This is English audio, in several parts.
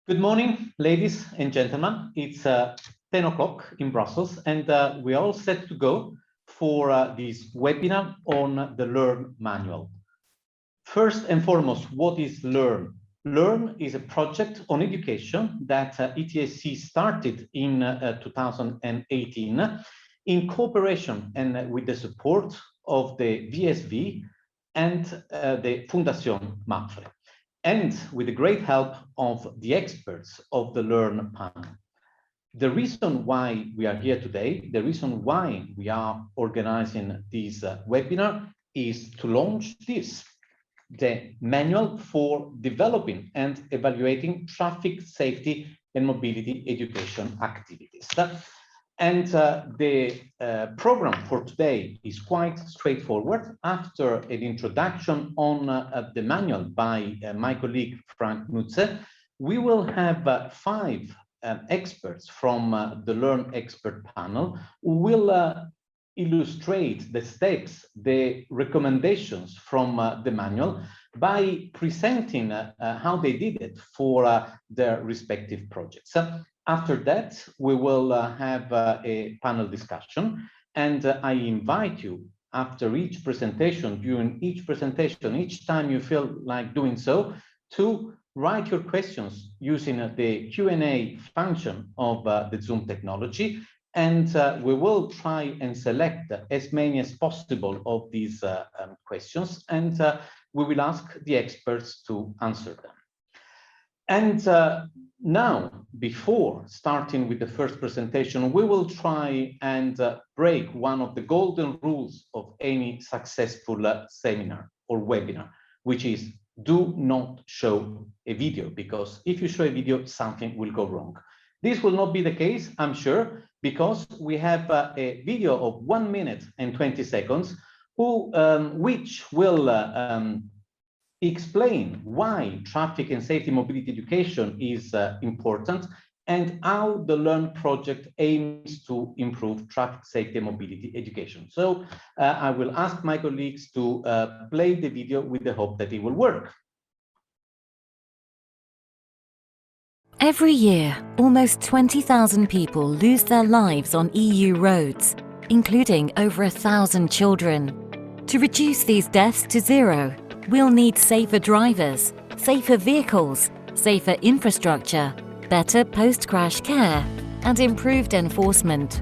Good morning, ladies and gentlemen. It's 10 o'clock in Brussels, and we're all set to go for this webinar on the Learn manual. First and foremost, what is Learn? Learn is a project on education that ETSC started in 2018 in cooperation and with the support of the VSV and the Fundación MAPFRE, and with the great help of the experts of the Learn panel. The reason why we are here today, the reason why we are organizing this webinar is to launch this, the manual for developing and evaluating traffic safety and mobility education activities. And the program for today is quite straightforward. After an introduction on the manual by my colleague Frank Mütze, we will have 5 experts from the Learn expert panel who will illustrate the steps, the recommendations from the manual by presenting how they did it for their respective projects. After that, we will have a panel discussion, and I invite you after each presentation, during each presentation, each time you feel like doing so, to write your questions using the Q&A function of the Zoom technology, and we will try and select as many as possible of these questions, and we will ask the experts to answer them. And now, before starting with the first presentation, we will try and break one of the golden rules of any successful seminar or webinar, which is do not show a video, because if you show a video, something will go wrong. This will not be the case, I'm sure, because we have a video of 1 minute and 20 seconds, which will explain why traffic and safety mobility education is important and how the Learn project aims to improve traffic safety and mobility education. So I will ask my colleagues to play the video with the hope that it will work. Every year, almost 20,000 people lose their lives on EU roads, including over 1,000 children. To reduce these deaths to zero, we'll need safer drivers, safer vehicles, safer infrastructure, better post-crash care, and improved enforcement.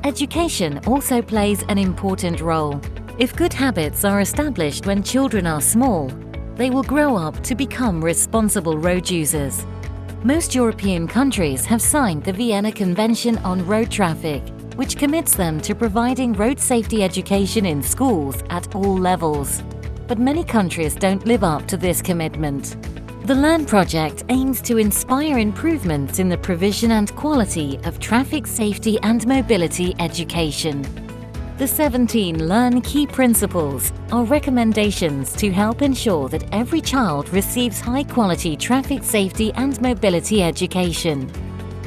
Education also plays an important role. If good habits are established when children are small, they will grow up to become responsible road users. Most European countries have signed the Vienna Convention on Road Traffic, which commits them to providing road safety education in schools at all levels. But many countries don't live up to this commitment. The Learn project aims to inspire improvements in the provision and quality of traffic safety and mobility education. The 17 Learn key principles are recommendations to help ensure that every child receives high-quality traffic safety and mobility education.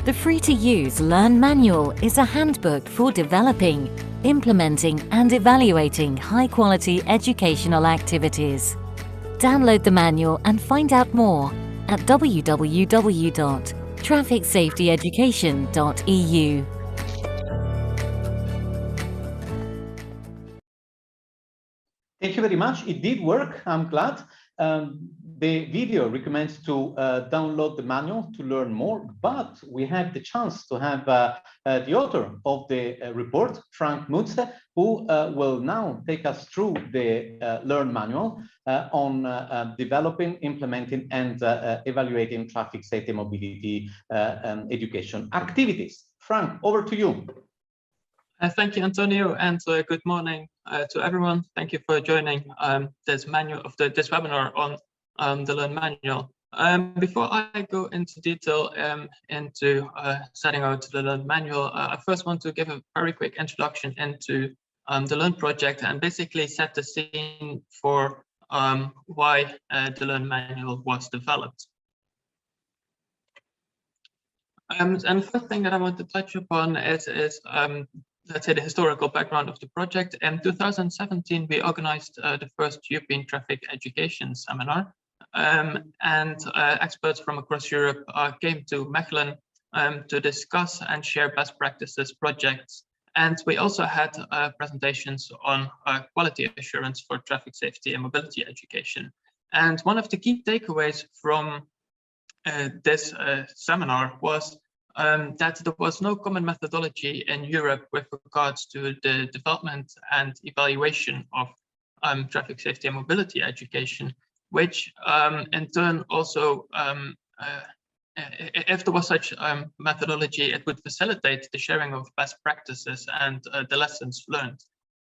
The free-to-use Learn manual is a handbook for developing, implementing and evaluating high-quality educational activities. Download the manual and find out more at www.trafficsafetyeducation.eu. Thank you very much. It did work. I'm glad. The video recommends to download the manual to learn more, but we had the chance to have the author of the report, Frank Mütze, who will now take us through the Learn manual on developing, implementing, and evaluating traffic safety and mobility education activities. Frank, over to you. Thank you, Antonio, and good morning to everyone. Thank you for joining this webinar on the Learn manual. Before I go into detail into setting out the Learn manual, I first want to give a very quick introduction into the Learn project and basically set the scene for why the Learn manual was developed. And the first thing that I want to touch upon is let's say the historical background of the project. In 2017, we organized the first European traffic education seminar. and experts from across Europe came to Mechelen to discuss and share best practices projects. And we also had presentations on quality assurance for traffic safety and mobility education. And one of the key takeaways from this seminar was that there was no common methodology in Europe with regards to the development and evaluation of traffic safety and mobility education, which in turn also, if there was such methodology, it would facilitate the sharing of best practices and the lessons learned.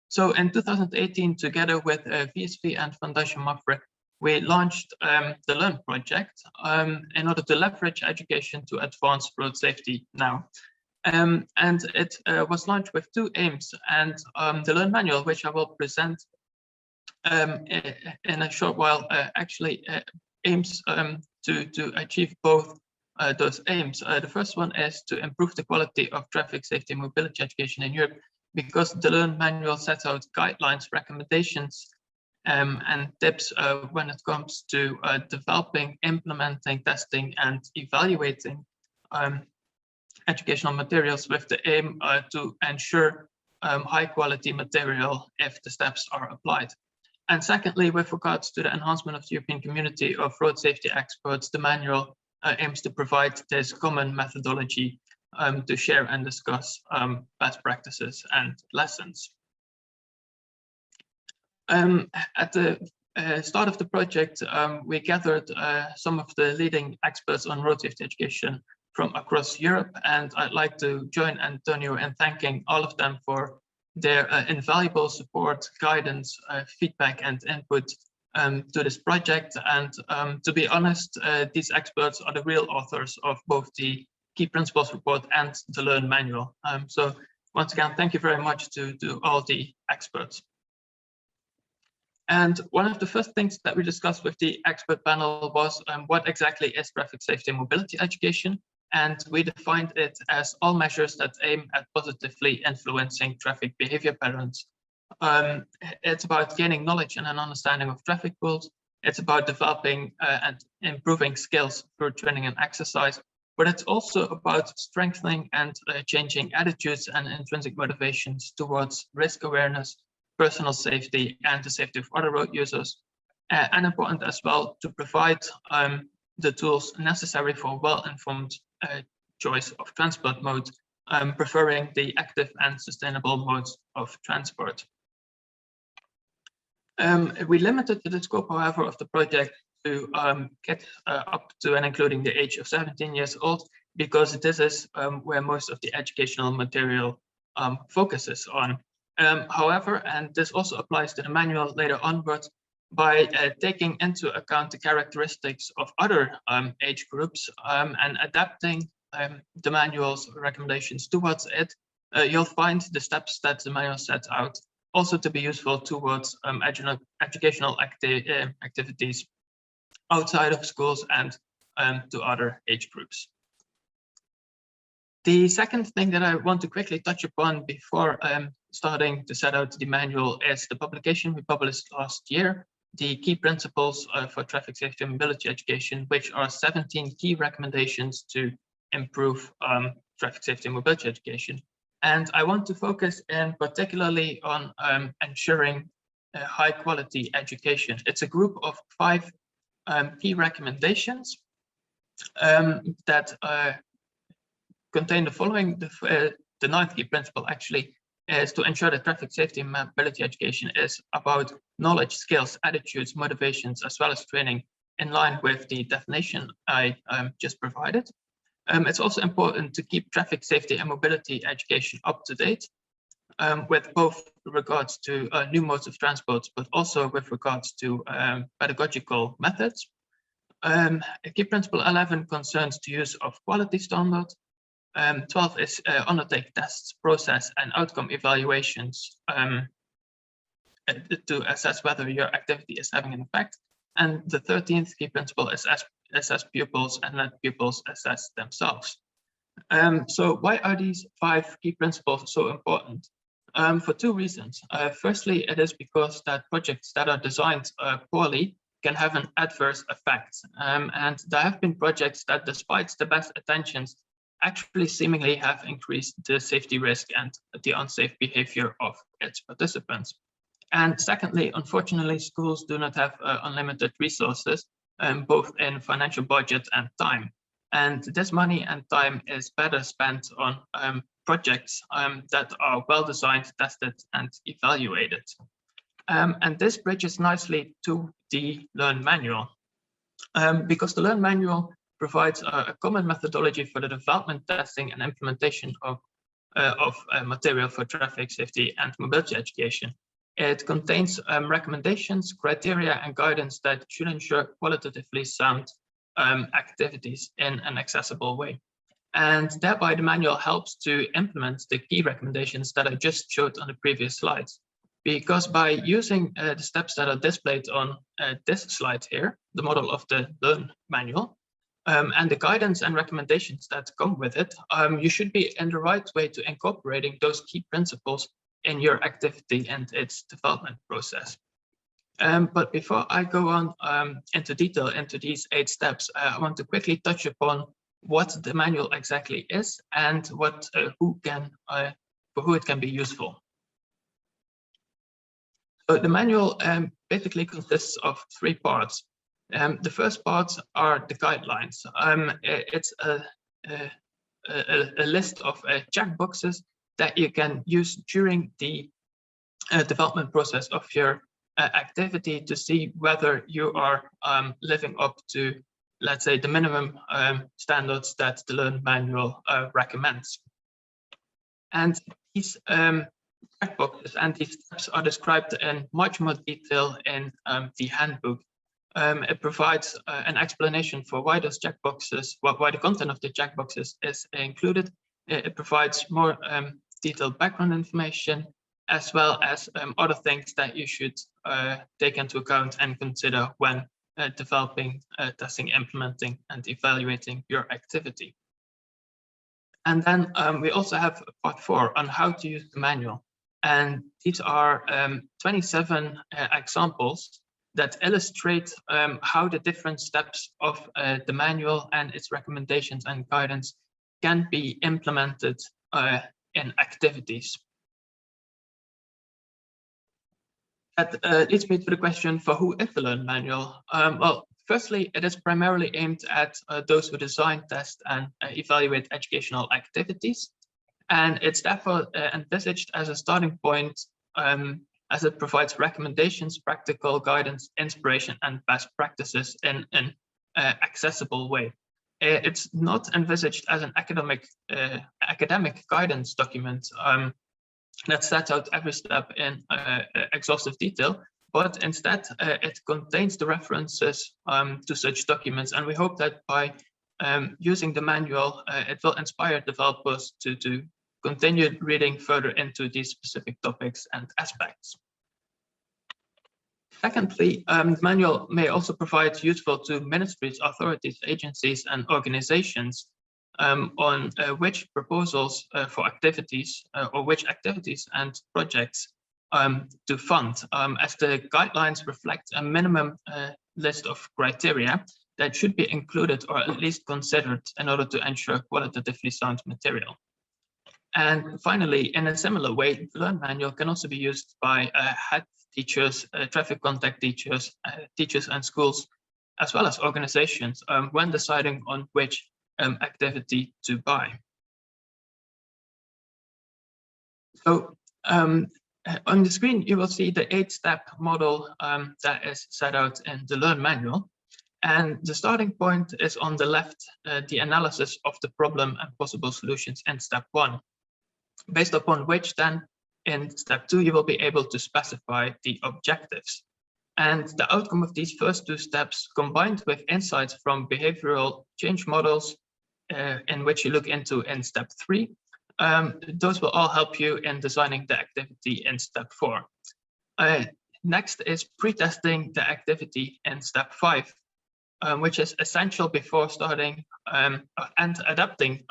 So in 2018, together with VSV and Fundación MAPFRE, we launched the Learn project in order to leverage education to advance road safety now. And it was launched with two aims, and the Learn manual, which I will present in a short while, actually aims to achieve both those aims. The first one is to improve the quality of traffic safety and mobility education in Europe, because the Learn manual sets out guidelines, recommendations, and tips when it comes to developing, implementing, testing, and evaluating educational materials, with the aim to ensure high quality material if the steps are applied. And secondly, with regards to the enhancement of the European community of road safety experts, the manual aims to provide this common methodology to share and discuss best practices and lessons. At the start of the project, we gathered some of the leading experts on road safety education from across Europe, and I'd like to join Antonia in thanking all of them for their invaluable support, guidance, feedback, and input to this project. And to be honest, these experts are the real authors of both the Key Principles report and the Learn manual. So once again, thank you very much to all the experts. And one of the first things that we discussed with the expert panel was what exactly is traffic safety and mobility education. And we defined it as all measures that aim at positively influencing traffic behavior patterns. It's about gaining knowledge and an understanding of traffic rules. It's about developing and improving skills through training and exercise. But it's also about strengthening and changing attitudes and intrinsic motivations towards risk awareness, personal safety, and the safety of other road users. And important as well to provide the tools necessary for well-informed choice of transport mode, preferring the active and sustainable modes of transport. We limited the scope, however, of the project to get up to and including the age of 17 years old, because this is where most of the educational material focuses on. However, and this also applies to the manual later onwards, by taking into account the characteristics of other age groups and adapting the manual's recommendations towards it, you'll find the steps that the manual sets out also to be useful towards educational activities outside of schools and to other age groups. The second thing that I want to quickly touch upon before starting to set out the manual is the publication we published last year, the Key Principles for Traffic Safety and Mobility Education, which are 17 key recommendations to improve traffic safety and mobility education. And I want to focus in particularly on ensuring high quality education. It's a group of 5 key recommendations that contain the following. The 9th key principle actually is to ensure that traffic safety and mobility education is about knowledge, skills, attitudes, motivations, as well as training, in line with the definition I just provided. It's also important to keep traffic safety and mobility education up to date, with both regards to new modes of transport, but also with regards to pedagogical methods. Key principle 11 concerns the use of quality standards. 12 is undertake tests, process, and outcome evaluations to assess whether your activity is having an effect. And the 13th key principle is assess pupils and let pupils assess themselves. So why are these 5 key principles so important? For 2 reasons. Firstly, it is because that projects that are designed poorly can have an adverse effect. And there have been projects that, despite the best intentions, actually seemingly have increased the safety risk and the unsafe behavior of its participants. And secondly, unfortunately, schools do not have unlimited resources, both in financial budget and time. And this money and time is better spent on projects that are well designed, tested, and evaluated. And this bridges nicely to the Learn Manual, because the Learn Manual provides a common methodology for the development, testing, and implementation of material for traffic safety and mobility education. It contains recommendations, criteria, and guidance that should ensure qualitatively sound activities in an accessible way. And thereby the manual helps to implement the key recommendations that I just showed on the previous slides. Because by using the steps that are displayed on this slide here, the model of the Learn Manual, and the guidance and recommendations that come with it, you should be in the right way to incorporating those key principles in your activity and its development process. But before I go on into detail into these 8 steps, I want to quickly touch upon what the manual exactly is and what for who it can be useful. So the manual basically consists of 3 parts. The first parts are the guidelines. It's a list of checkboxes that you can use during the development process of your activity to see whether you are living up to, let's say, the minimum standards that the Learn Manual recommends. And these checkboxes and these steps are described in much more detail in the handbook. It provides an explanation for why those checkboxes, why the content of the checkboxes is included. It provides more detailed background information, as well as other things that you should take into account and consider when developing, testing, implementing, and evaluating your activity. And then we also have part 4 on how to use the manual. And these are 27 examples that illustrate how the different steps of the manual and its recommendations and guidance can be implemented in activities. That leads me to the question, for who is the Learn Manual? Well, firstly, it is primarily aimed at those who design, test, and evaluate educational activities. And it's therefore envisaged as a starting point, as it provides recommendations, practical guidance, inspiration, and best practices in an accessible way. It's not envisaged as an academic guidance document that sets out every step in exhaustive detail, but instead it contains the references to such documents. And we hope that by using the manual, it will inspire developers to continue reading further into these specific topics and aspects. Secondly, the manual may also provide useful to ministries, authorities, agencies, and organizations on which proposals for activities or which activities and projects to fund, as the guidelines reflect a minimum list of criteria that should be included or at least considered in order to ensure qualitatively sound material. And finally, in a similar way, the Learn Manual can also be used by head teachers, traffic contact teachers, teachers and schools, as well as organizations when deciding on which activity to buy. So on the screen, you will see the 8-step model that is set out in the Learn Manual. And the starting point is on the left, the analysis of the problem and possible solutions in step 1, based upon which then in step 2, you will be able to specify the objectives. And the outcome of these first 2 steps, combined with insights from behavioral change models, in which you look into in step 3, those will all help you in designing the activity in step 4. Next is pre-testing the activity in step 5, which is essential before starting and adapting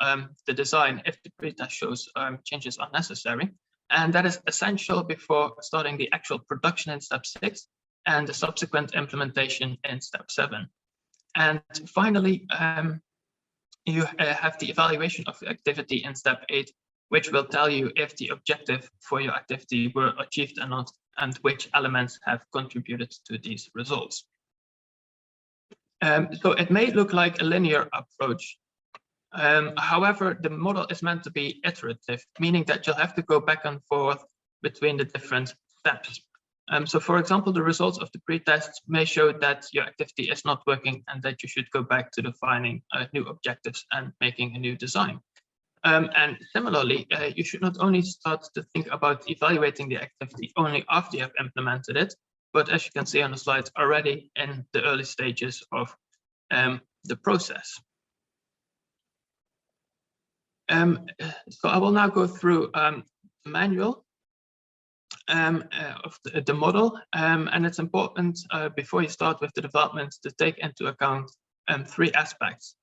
the design if the pre-test shows changes are necessary. And that is essential before starting the actual production in step 6, and the subsequent implementation in step 7. And finally, you have the evaluation of the activity in step 8, which will tell you if the objective for your activity were achieved or not, and which elements have contributed to these results. So it may look like a linear approach. However, the model is meant to be iterative, meaning that you'll have to go back and forth between the different steps. So for example, the results of the pre-tests may show that your activity is not working and that you should go back to defining new objectives and making a new design. And similarly, you should not only start to think about evaluating the activity only after you have implemented it, but as you can see on the slides, already in the early stages of the process. So I will now go through the manual of the model, and it's important before you start with the development to take into account 3 aspects.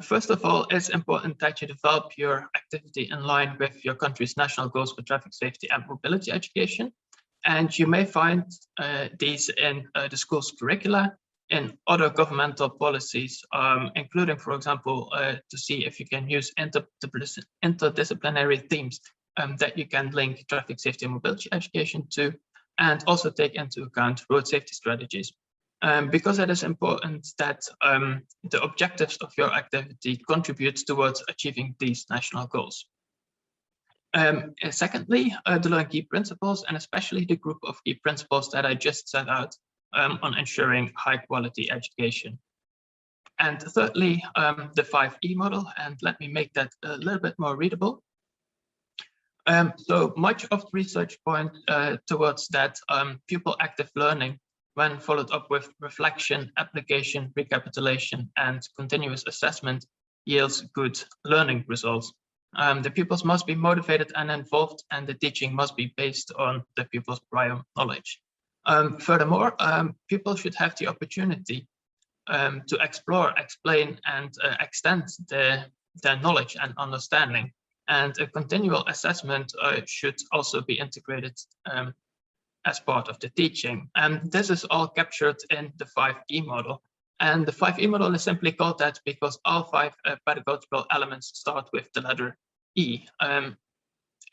First of all, it's important that you develop your activity in line with your country's national goals for traffic safety and mobility education. And you may find these in the school's curricula, in other governmental policies, including, for example, to see if you can use interdisciplinary themes that you can link traffic safety and mobility education to, and also take into account road safety strategies. Because it is important that the objectives of your activity contribute towards achieving these national goals. Secondly, the learn key principles, and especially the group of key principles that I just set out on ensuring high quality education. And thirdly, the 5E model, and let me make that a little bit more readable. So much of the research points towards that pupil active learning, when followed up with reflection, application, recapitulation, and continuous assessment, yields good learning results. The pupils must be motivated and involved, and the teaching must be based on the pupils' prior knowledge. Furthermore, pupils should have the opportunity to explore, explain, and extend their knowledge and understanding. And a continual assessment should also be integrated as part of the teaching. And this is all captured in the 5E model. And the 5E model is simply called that because all 5 pedagogical elements start with the letter E.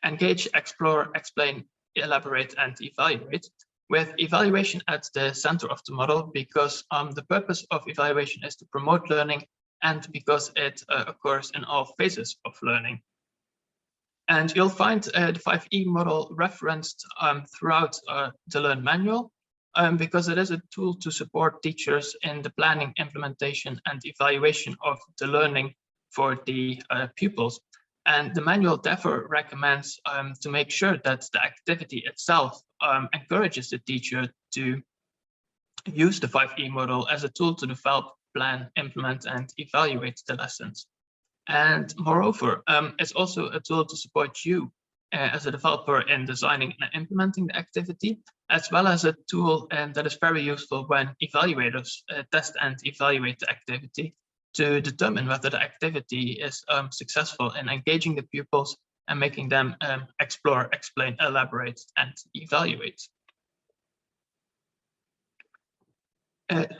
Engage, explore, explain, elaborate, and evaluate, with evaluation at the center of the model, because the purpose of evaluation is to promote learning, and because it occurs in all phases of learning. And you'll find the 5E model referenced throughout the Learn manual, because it is a tool to support teachers in the planning, implementation, and evaluation of the learning for the pupils. And the manual therefore recommends to make sure that the activity itself encourages the teacher to use the 5E model as a tool to develop, plan, implement, and evaluate the lessons. And moreover, it's also a tool to support you as a developer in designing and implementing the activity, as well as a tool that is very useful when evaluators test and evaluate the activity to determine whether the activity is successful in engaging the pupils and making them explore, explain, elaborate, and evaluate.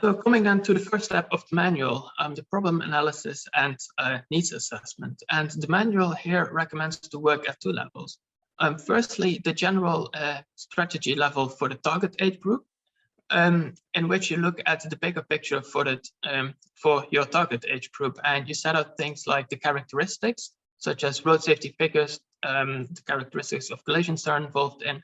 So coming then to the first step of the manual, the problem analysis and needs assessment. And the manual here recommends to work at 2 levels. Firstly, the general strategy level for the target age group, in which you look at the bigger picture for your target age group, and you set out things like the characteristics, such as road safety figures, the characteristics of collisions that are involved in,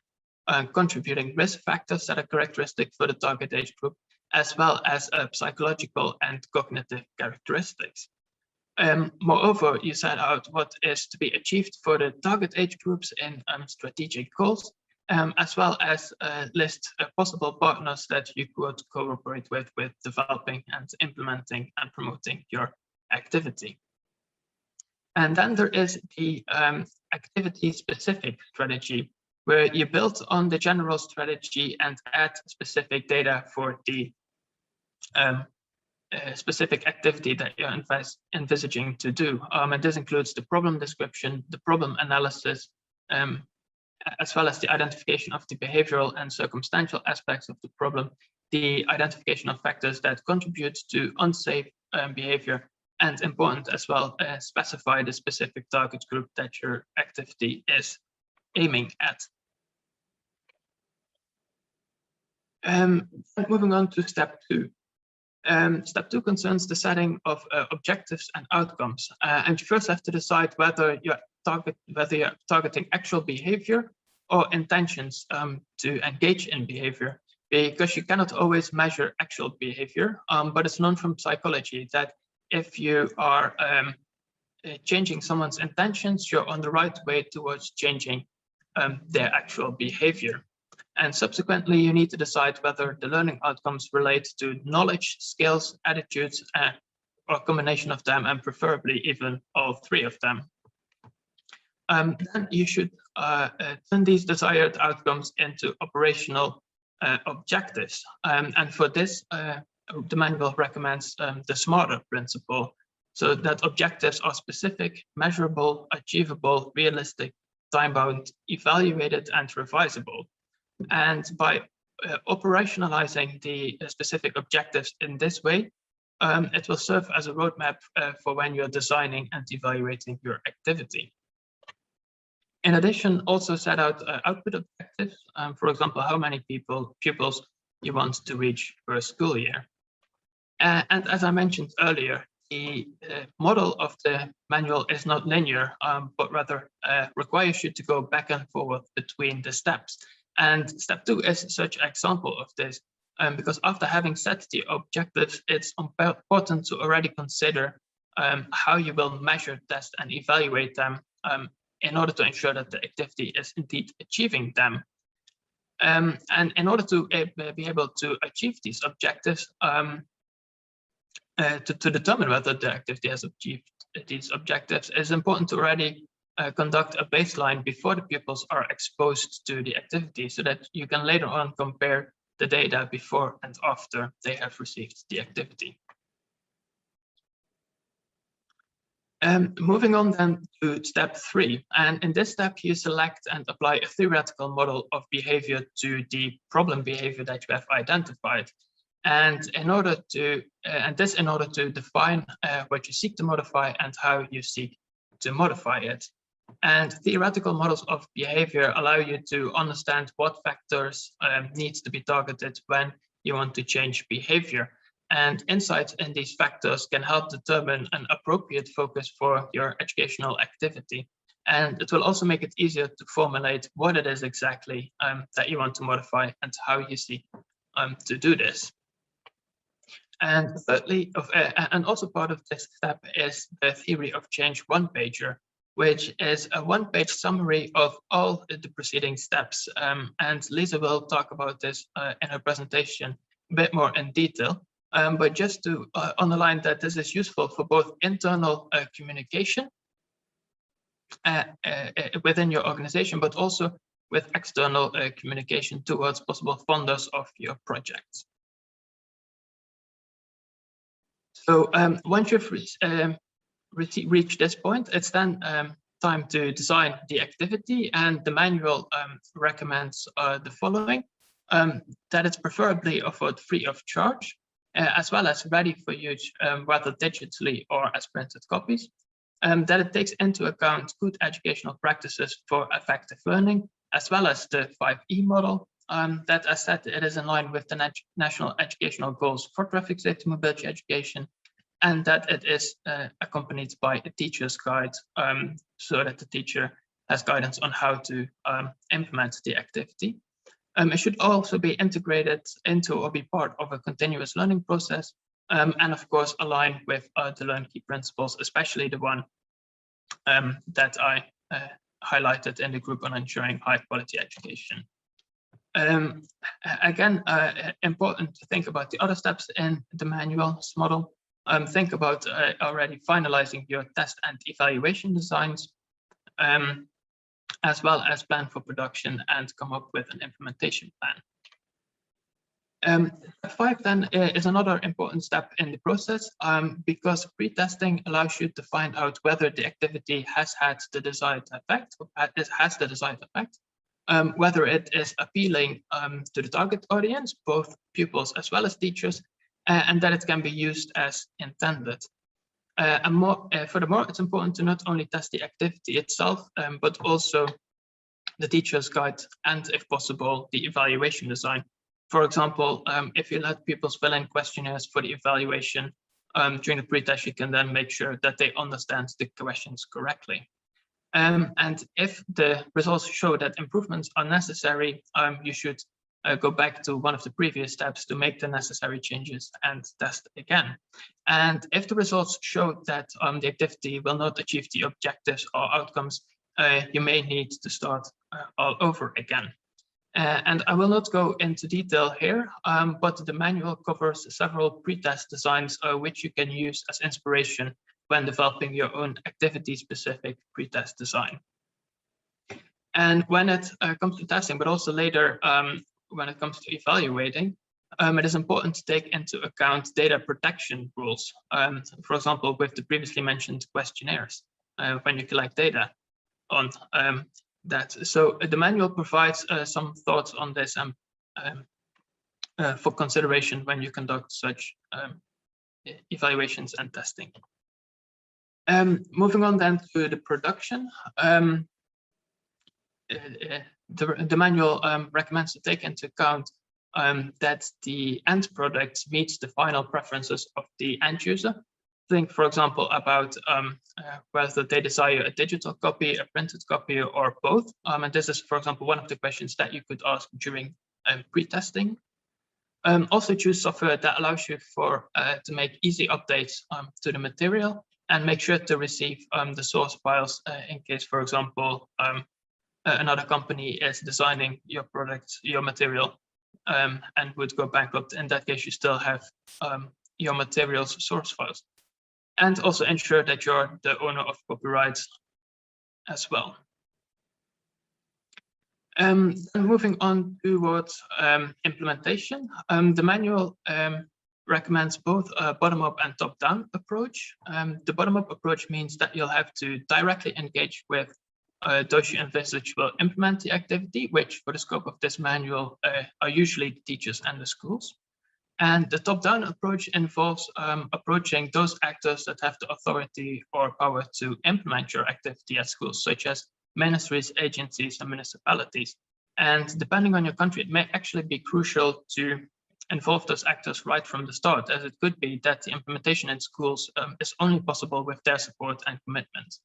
contributing risk factors that are characteristic for the target age group, as well as psychological and cognitive characteristics. Moreover, you set out what is to be achieved for the target age groups in strategic goals, as well as list possible partners that you could cooperate with developing and implementing and promoting your activity. And then there is the activity-specific strategy, where you build on the general strategy and add specific data for the specific activity that you're envisaging to do. And this includes the problem description, the problem analysis, as well as the identification of the behavioral and circumstantial aspects of the problem, the identification of factors that contribute to unsafe behavior, and important as well, specify the specific target group that your activity is aiming at. Moving on to step 2. Step 2 concerns the setting of objectives and outcomes, and you first have to decide whether you're targeting actual behavior or intentions to engage in behavior, because you cannot always measure actual behavior, but it's known from psychology that if you are changing someone's intentions, you're on the right way towards changing their actual behavior. And subsequently, you need to decide whether the learning outcomes relate to knowledge, skills, attitudes, or a combination of them, and preferably even all 3 of them. Then you should turn these desired outcomes into operational objectives. And for this, the manual recommends the SMARTER principle, so that objectives are specific, measurable, achievable, realistic, time-bound, evaluated, and revisable. And by operationalizing the specific objectives in this way, it will serve as a roadmap for when you're designing and evaluating your activity. In addition, also set out output objectives, for example, how many pupils you want to reach per school year. And as I mentioned earlier, the model of the manual is not linear, but rather requires you to go back and forward between the steps. And step 2 is such an example of this, because after having set the objectives, it's important to already consider how you will measure, test, and evaluate them in order to ensure that the activity is indeed achieving them. And in order to be able to achieve these objectives, to determine whether the activity has achieved these objectives, it's important to already conduct a baseline before the pupils are exposed to the activity, so that you can later on compare the data before and after they have received the activity. Moving on then to step 3, and in this step you select and apply a theoretical model of behavior to the problem behavior that you have identified. And in order to define what you seek to modify and how you seek to modify it. And theoretical models of behavior allow you to understand what factors needs to be targeted when you want to change behavior. And insights in these factors can help determine an appropriate focus for your educational activity. And it will also make it easier to formulate what it is exactly that you want to modify and how you seek to do this. And thirdly, and also part of this step is the theory of change one-pager, which is a one-page summary of all the preceding steps. And Lise will talk about this in her presentation a bit more in detail. But just to underline that this is useful for both internal communication within your organization, but also with external communication towards possible funders of your projects. So once you've reached this point, it's then time to design the activity, and the manual recommends the following: that it's preferably offered free of charge, as well as ready for use, whether digitally or as printed copies, that it takes into account good educational practices for effective learning, as well as the 5E model, that as said, it is in line with the national educational goals for traffic safety mobility education, and that it is accompanied by a teacher's guide, so that the teacher has guidance on how to implement the activity. It should also be integrated into or be part of a continuous learning process, and of course align with the Learn key principles, especially the one that I highlighted in the group on ensuring high quality education. Again, important to think about the other steps in the manual's model. Think about already finalizing your test and evaluation designs, as well as plan for production and come up with an implementation plan. 5 then is another important step in the process, because pre-testing allows you to find out whether the activity has had the desired effect, or has the desired effect, whether it is appealing to the target audience, both pupils as well as teachers, and that it can be used as intended. Furthermore, it's important to not only test the activity itself, but also the teacher's guide and, if possible, the evaluation design. For example, if you let pupils fill in questionnaires for the evaluation during the pre-test, you can then make sure that they understand the questions correctly. And if the results show that improvements are necessary, you should go back to one of the previous steps to make the necessary changes and test again. And if the results show that the activity will not achieve the objectives or outcomes, you may need to start all over again. And I will not go into detail here, but the manual covers several pre-test designs which you can use as inspiration when developing your own activity-specific pre-test design. And when it comes to testing, but also later when it comes to evaluating, it is important to take into account data protection rules. For example, with the previously mentioned questionnaires, when you collect data on that. So the manual provides some thoughts on this for consideration when you conduct such evaluations and testing. Moving on then to the production. The manual recommends to take into account that the end product meets the final preferences of the end user. Think, for example, about whether they desire a digital copy, a printed copy, or both. And this is, for example, one of the questions that you could ask during pre-testing. Also choose software that allows you to make easy updates to the material, and make sure to receive the source files in case, for example, another company is designing your product, your material, and would go bankrupt. In that case, you still have your materials source files. And also ensure that you're the owner of copyrights as well. And moving on towards implementation, the manual recommends both a bottom-up and top-down approach. The bottom-up approach means that you'll have to directly engage with those you envisage will implement the activity, which for the scope of this manual are usually the teachers and the schools. And the top-down approach involves approaching those actors that have the authority or power to implement your activity at schools, such as ministries, agencies, and municipalities. And depending on your country, it may actually be crucial to involve those actors right from the start, as it could be that the implementation in schools is only possible with their support and commitment.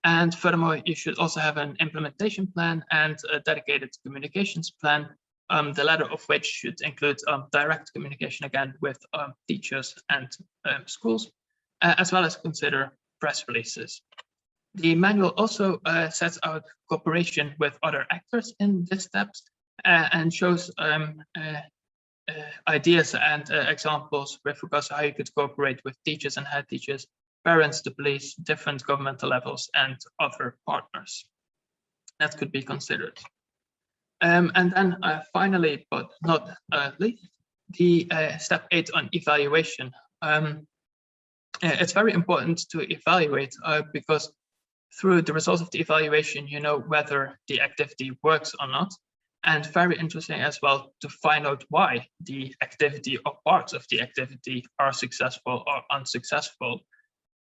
And furthermore, you should also have an implementation plan and a dedicated communications plan, the latter of which should include direct communication again with teachers and schools, as well as consider press releases. The manual also sets out cooperation with other actors in these steps and shows ideas and examples with regards to how you could cooperate with teachers and head teachers, parents, the police, different governmental levels, and other partners. That could be considered. And then finally, but not least, the step 8 on evaluation. It's very important to evaluate because through the results of the evaluation, you know whether the activity works or not. And very interesting as well to find out why the activity or parts of the activity are successful or unsuccessful.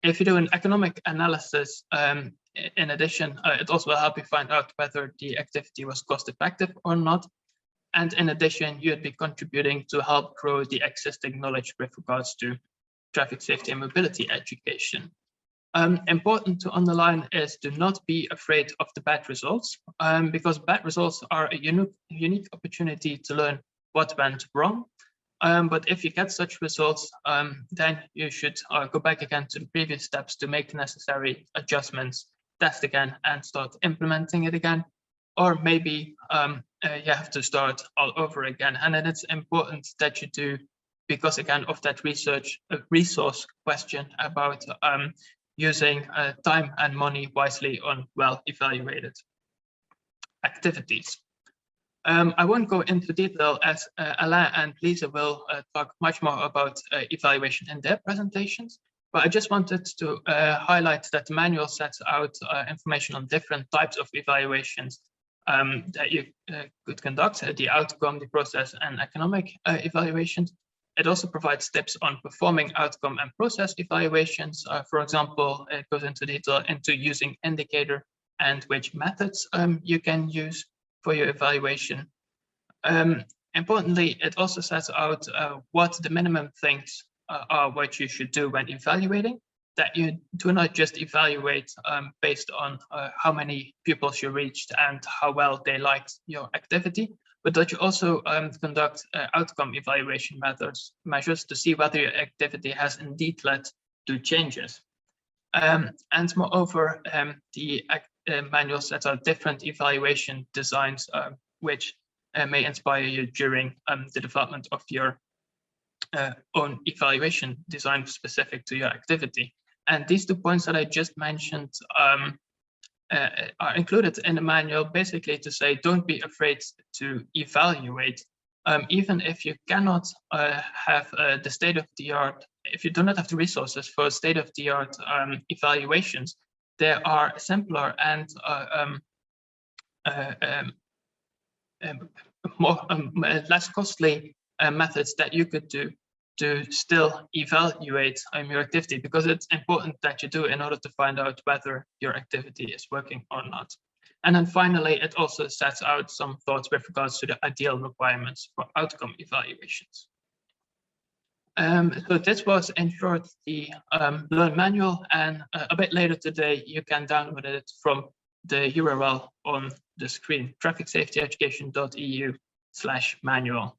If you do an economic analysis, in addition, it also will help you find out whether the activity was cost effective or not. And in addition, you'd be contributing to help grow the existing knowledge with regards to traffic safety and mobility education. Important to underline is to not be afraid of the bad results, because bad results are a unique opportunity to learn what went wrong. But if you get such results, then you should go back again to the previous steps to make the necessary adjustments, test again, and start implementing it again. Or maybe you have to start all over again. And then it's important that you do, because again of that resource question about using time and money wisely on well-evaluated activities. I won't go into detail as Alain and Lise will talk much more about evaluation in their presentations, but I just wanted to highlight that the manual sets out information on different types of evaluations that you could conduct, the outcome, the process, and economic evaluations. It also provides tips on performing outcome and process evaluations. For example, it goes into detail into using indicator and which methods you can use for your evaluation. Importantly, it also sets out what the minimum things are what you should do when evaluating, that you do not just evaluate based on how many pupils you reached and how well they liked your activity, but that you also conduct outcome evaluation measures to see whether your activity has indeed led to changes. And moreover, the manual sets out different evaluation designs which may inspire you during the development of your own evaluation design specific to your activity. And these 2 points that I just mentioned are included in the manual, basically to say, don't be afraid to evaluate. Even if you cannot have the state-of-the-art, if you do not have the resources for state-of-the-art evaluations, there are simpler and less costly methods that you could do to still evaluate your activity, because it's important that you do in order to find out whether your activity is working or not. And then finally, it also sets out some thoughts with regards to the ideal requirements for outcome evaluations. So this was in short the Learn manual, and a bit later today you can download it from the URL on the screen, trafiksafetyeducation.eu/manual.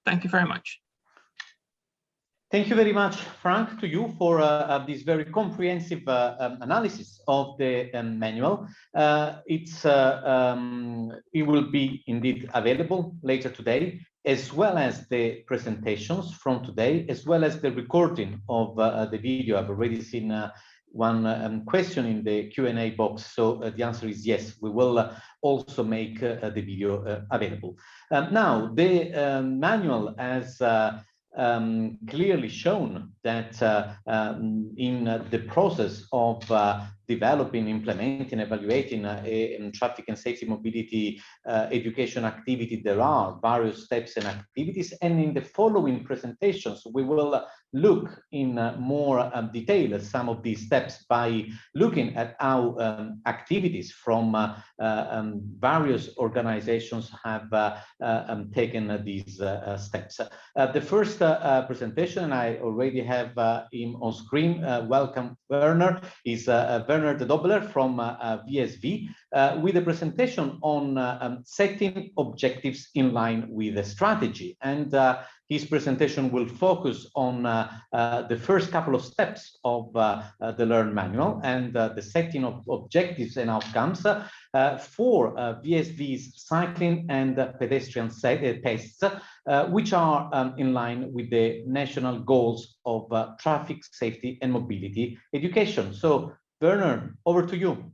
Thank you very much. Thank you very much, Frank, to you for this very comprehensive analysis of the manual. It will be indeed available later today, as well as the presentations from today, as well as the recording of the video. I've already seen one question in the Q&A box, so the answer is yes, we will also make the video available. Now, the manual has clearly shown that in the process of developing, implementing, evaluating traffic and safety mobility education activity, there are various steps and activities, and in the following presentations we will look in more detail at some of these steps by looking at how activities from various organizations have taken these steps. The first presentation, I already have him on screen. Welcome, Werner. Is Werner the Dobbeleer from VSV with a presentation on setting objectives in line with the strategy. And his presentation will focus on the first couple of steps of the Learn manual and the setting of objectives and outcomes for VSV's cycling and pedestrian tests, which are in line with the national goals of traffic safety and mobility education. So, Werner, over to you.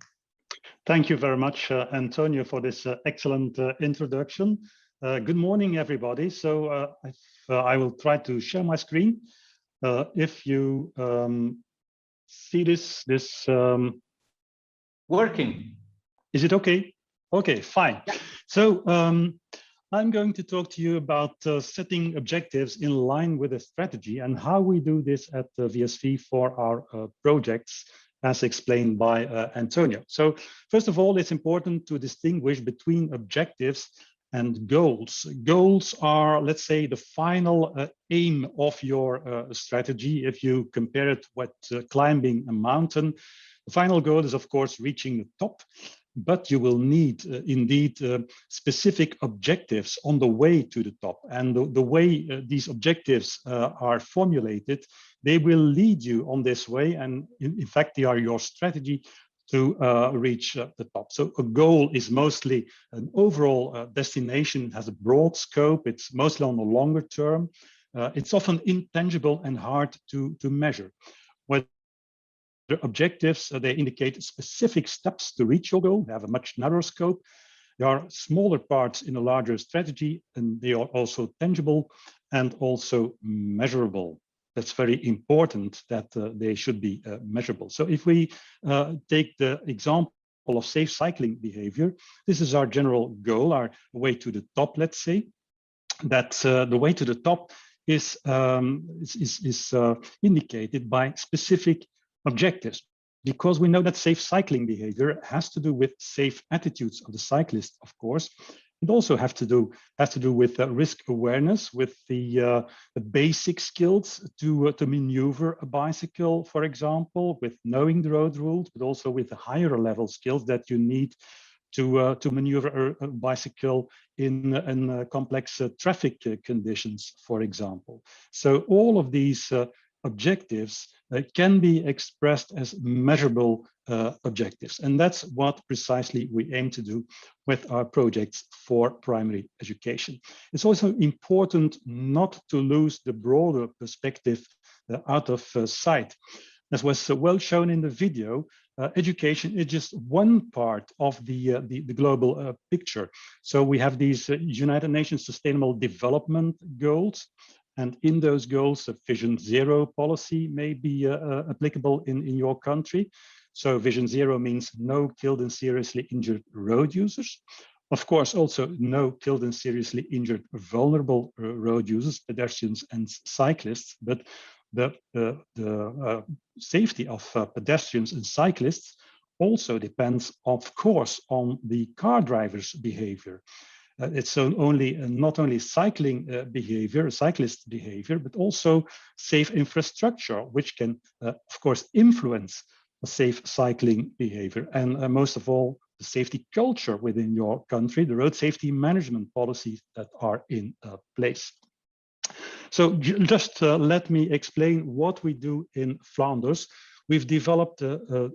Thank you very much, Antonia, for this excellent introduction. Good morning, everybody. So I will try to share my screen. If you see this working. Is it okay? Okay, fine. Yeah. So I'm going to talk to you about setting objectives in line with a strategy and how we do this at VSV for our projects, as explained by Antonia. So first of all, it's important to distinguish between objectives and goals. Goals are, let's say, the final aim of your strategy. If you compare it with climbing a mountain, the final goal is, of course, reaching the top, but you will need indeed specific objectives on the way to the top. And the way these objectives are formulated, they will lead you on this way. And in fact, they are your strategy to reach the top. So a goal is mostly an overall destination. It has a broad scope. It's mostly on the longer term. It's often intangible and hard to measure. Where the objectives, they indicate specific steps to reach your goal. They have a much narrower scope. There are smaller parts in a larger strategy, and they are also tangible and also measurable. That's very important that they should be measurable. So if we take the example of safe cycling behavior. This is our general goal, our way to the top, let's say. That the way to the top is indicated by specific objectives, because we know that safe cycling behavior has to do with safe attitudes of the cyclist, of course. It also has to do with risk awareness, with the basic skills to maneuver a bicycle, for example, with knowing the road rules, but also with the higher level skills that you need to maneuver a bicycle in complex traffic conditions, for example. So all of these objectives can be expressed as measurable objectives. And that's what precisely we aim to do with our projects for primary education. It's also important not to lose the broader perspective out of sight. As was well shown in the video, education is just one part of the global picture. So we have these United Nations Sustainable Development Goals. And in those goals, a Vision Zero policy may be applicable in your country. So Vision Zero means no killed and seriously injured road users. Of course, also no killed and seriously injured vulnerable road users, pedestrians and cyclists. But the safety of pedestrians and cyclists also depends, of course, on the car driver's behavior. It's not only cycling behavior, cyclist behavior, but also safe infrastructure, which can, of course, influence a safe cycling behavior. And most of all, the safety culture within your country, the road safety management policies that are in place. So just let me explain what we do in Flanders. We've developed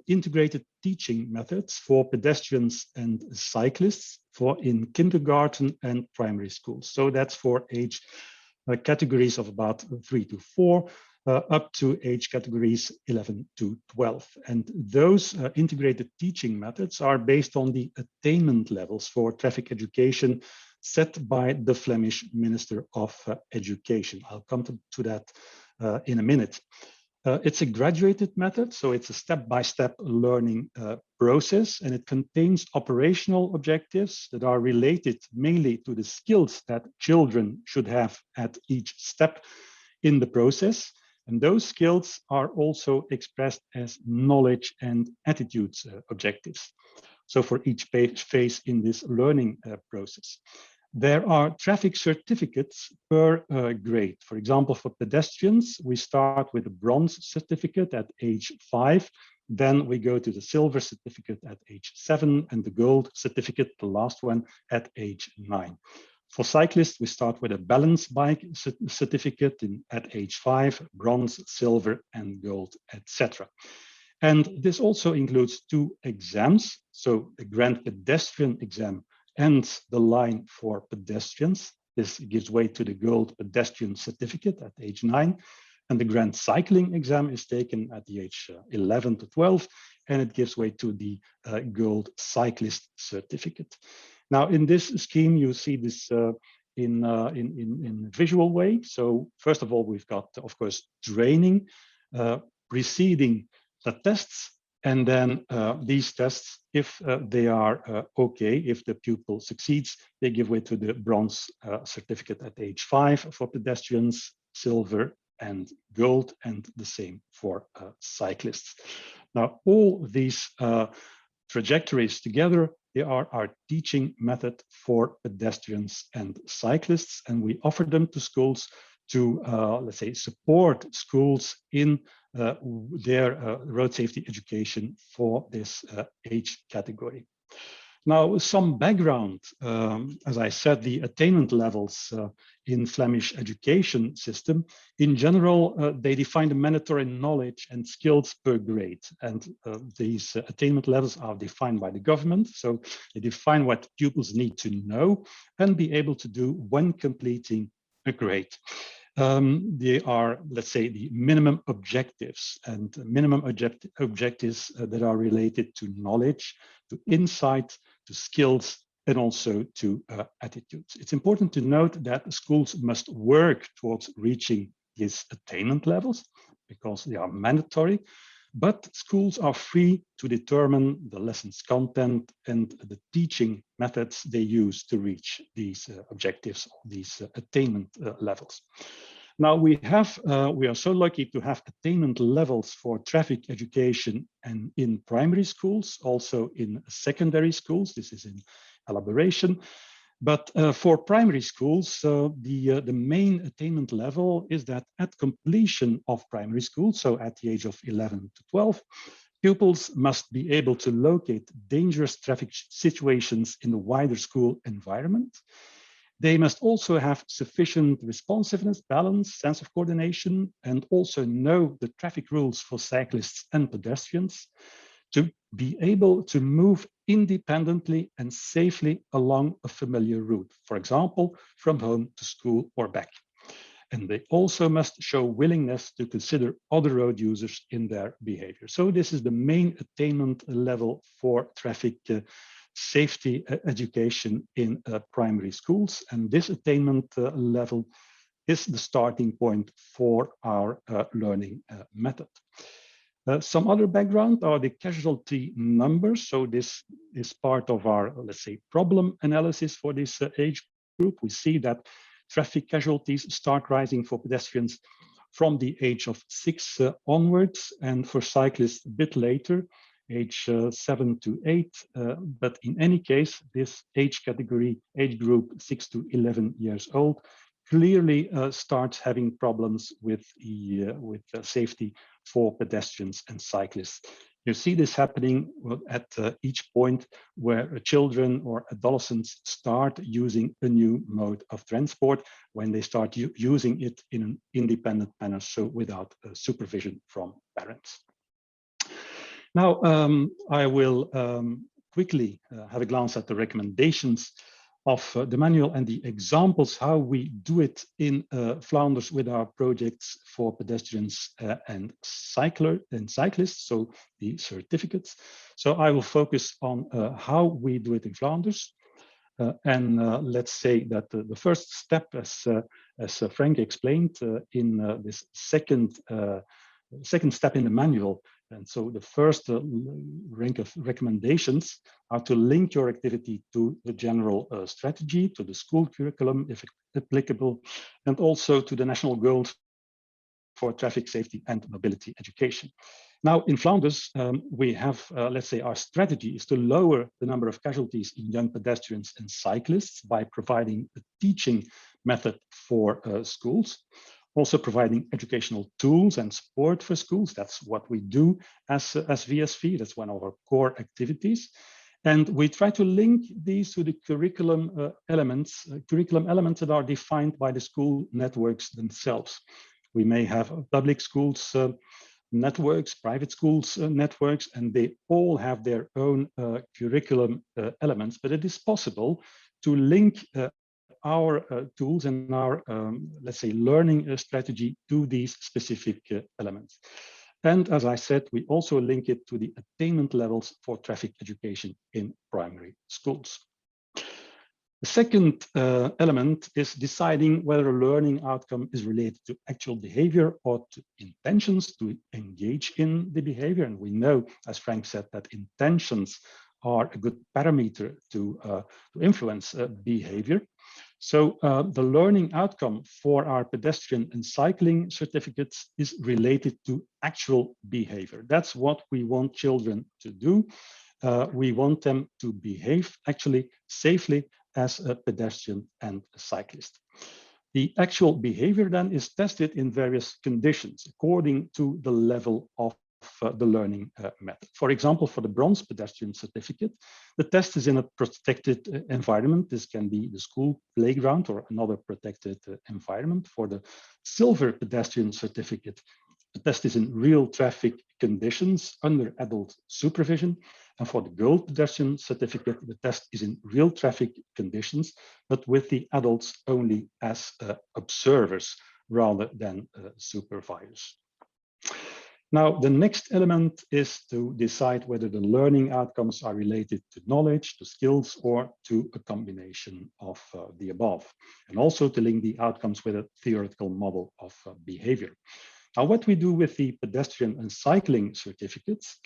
integrated teaching methods for pedestrians and cyclists in kindergarten and primary schools. So that's for age categories of about 3 to 4, up to age categories 11 to 12. And those integrated teaching methods are based on the attainment levels for traffic education set by the Flemish Minister of Education. I'll come to that in a minute. It's a graduated method, so it's a step-by-step learning process, and it contains operational objectives that are related mainly to the skills that children should have at each step in the process. And those skills are also expressed as knowledge and attitudes objectives. So for each phase in this learning process. There are traffic certificates per grade. For example, for pedestrians, we start with a bronze certificate at age 5. Then we go to the silver certificate at age 7 and the gold certificate, the last one, at age 9. For cyclists, we start with a balance bike certificate at age 5, bronze, silver, and gold, etc. And this also includes 2 exams. So the Grand Pedestrian exam and the line for pedestrians. This gives way to the gold pedestrian certificate at age 9. And the grand cycling exam is taken at the age 11 to 12, and it gives way to the gold cyclist certificate. Now, in this scheme, you see this in a visual way. So first of all, we've got, of course, training preceding the tests. And then these tests, if they are okay, if the pupil succeeds, they give way to the bronze certificate at age 5 for pedestrians, silver and gold, and the same for cyclists. Now, all these trajectories together, they are our teaching method for pedestrians and cyclists, and we offer them to schools to, let's say, support schools in their road safety education for this age category. Now, some background, as I said, the attainment levels in Flemish education system, in general, they define the mandatory knowledge and skills per grade. And these attainment levels are defined by the government. So they define what pupils need to know and be able to do when completing a grade. They are, let's say, the minimum objectives and minimum objectives that are related to knowledge, to insight, to skills, and also to attitudes. It's important to note that schools must work towards reaching these attainment levels because they are mandatory. but schools are free to determine the lesson's content and the teaching methods they use to reach these objectives, these attainment levels. Now we are so lucky to have attainment levels for traffic education and in primary schools, also in secondary schools. This is in elaboration. But for primary schools, the main attainment level is that at completion of primary school, so at the age of 11 to 12, pupils must be able to locate dangerous traffic situations in the wider school environment. They must also have sufficient responsiveness, balance, sense of coordination, and also know the traffic rules for cyclists and pedestrians to be able to move independently and safely along a familiar route, for example, from home to school or back. And they also must show willingness to consider other road users in their behavior. So this is the main attainment level for traffic safety education in primary schools. And this attainment level is the starting point for our learning method. Some other background are the casualty numbers. So this is part of our, let's say, problem analysis for this age group. We see that traffic casualties start rising for pedestrians from the age of 6 onwards, and for cyclists a bit later, age 7 to 8. But in any case, this age group 6 to 11 years old, clearly starts having problems with safety for pedestrians and cyclists. You see this happening at each point where children or adolescents start using a new mode of transport, when they start using it in an independent manner, so without supervision from parents. Now, I will quickly have a glance at the recommendations of the manual and the examples how we do it in Flanders with our projects for pedestrians and cyclists, so the certificates. So I will focus on how we do it in Flanders. Let's say that the first step, as Frank explained, in this second step in the manual. And so the first rank of recommendations are to link your activity to the general strategy, to the school curriculum, if applicable, and also to the national goals for traffic safety and mobility education. Now, in Flanders, we have, let's say, our strategy is to lower the number of casualties in young pedestrians and cyclists by providing a teaching method for schools. Also providing educational tools and support for schools. That's what we do as VSV. That's one of our core activities. And we try to link these to the curriculum elements that are defined by the school networks themselves. We may have public schools networks, private schools networks, and they all have their own curriculum elements, but it is possible to link our tools and our, let's say, learning strategy to these specific elements. And as I said, we also link it to the attainment levels for traffic education in primary schools. The second element is deciding whether a learning outcome is related to actual behavior or to intentions to engage in the behavior. And we know, as Frank said, that intentions are a good parameter to influence behavior. So the learning outcome for our pedestrian and cycling certificates is related to actual behavior. That's what we want children to do. We want them to behave actually safely as a pedestrian and a cyclist. The actual behavior then is tested in various conditions according to the level of the learning method. For example, for the bronze pedestrian certificate, the test is in a protected environment. This can be the school playground or another protected environment. For the silver pedestrian certificate, the test is in real traffic conditions under adult supervision. And for the gold pedestrian certificate, the test is in real traffic conditions, but with the adults only as observers rather than supervisors. Now, the next element is to decide whether the learning outcomes are related to knowledge, to skills, or to a combination of the above, and also to link the outcomes with a theoretical model of behavior. Now, what we do with the pedestrian and cycling certificates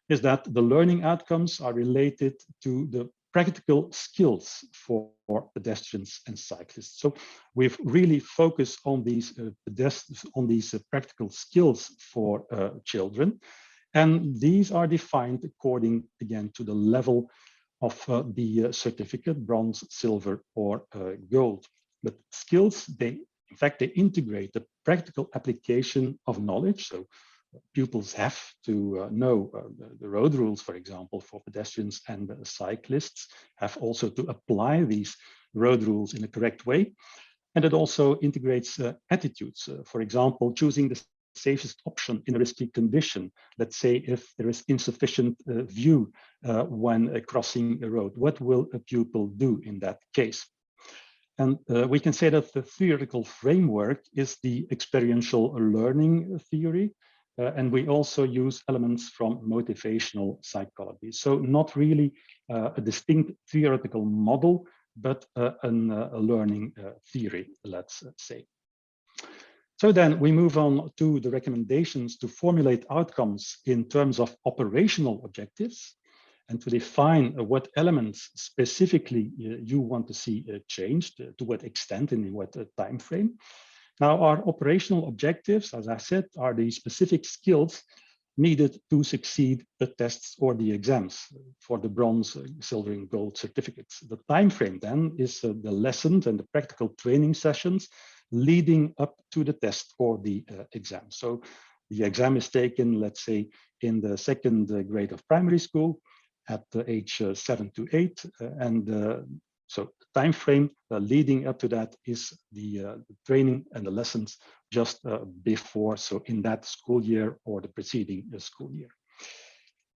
is that the learning outcomes are related to the practical skills for pedestrians and cyclists. So we've really focused on these practical skills for children, and these are defined according, again, to the level of the certificate, bronze, silver, or gold. But skills, in fact, they integrate the practical application of knowledge. So pupils have to know the road rules, for example, for pedestrians and cyclists, have also to apply these road rules in a correct way. And it also integrates attitudes. For example, choosing the safest option in a risky condition. Let's say if there is insufficient view when crossing a road, what will a pupil do in that case? And we can say that the theoretical framework is the experiential learning theory. And we also use elements from motivational psychology. So not really a distinct theoretical model, but a learning theory, let's say. So then we move on to the recommendations to formulate outcomes in terms of operational objectives and to define what elements specifically you want to see changed, to what extent and in what time frame. Now, our operational objectives, as I said, are the specific skills needed to succeed the tests or the exams for the bronze, silver, and gold certificates. The time frame then is the lessons and the practical training sessions leading up to the test or the exam. So the exam is taken, let's say, in the second grade of primary school at age 7 to 8, and so the time frame leading up to that is the training and the lessons just before, so in that school year or the preceding school year.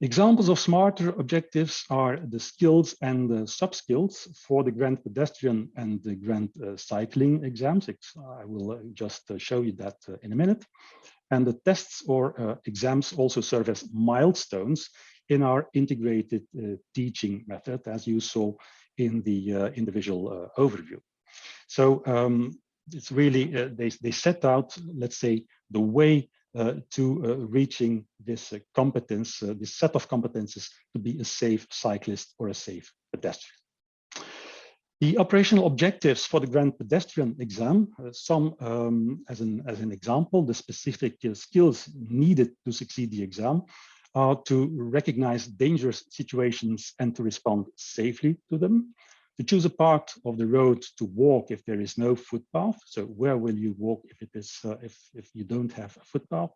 Examples of smarter objectives are the skills and the sub-skills for the Grand Pedestrian and the Grand Cycling exams. I will just show you that in a minute. And the tests or exams also serve as milestones in our integrated teaching method, as you saw in the visual overview. So it's really, they set out, let's say, the way to reaching this competence, this set of competences to be a safe cyclist or a safe pedestrian. The operational objectives for the Grand Pedestrian exam, some as an example, the specific skills needed to succeed the exam are to recognize dangerous situations and to respond safely to them, to choose a part of the road to walk if there is no footpath. So where will you walk if it is if you don't have a footpath?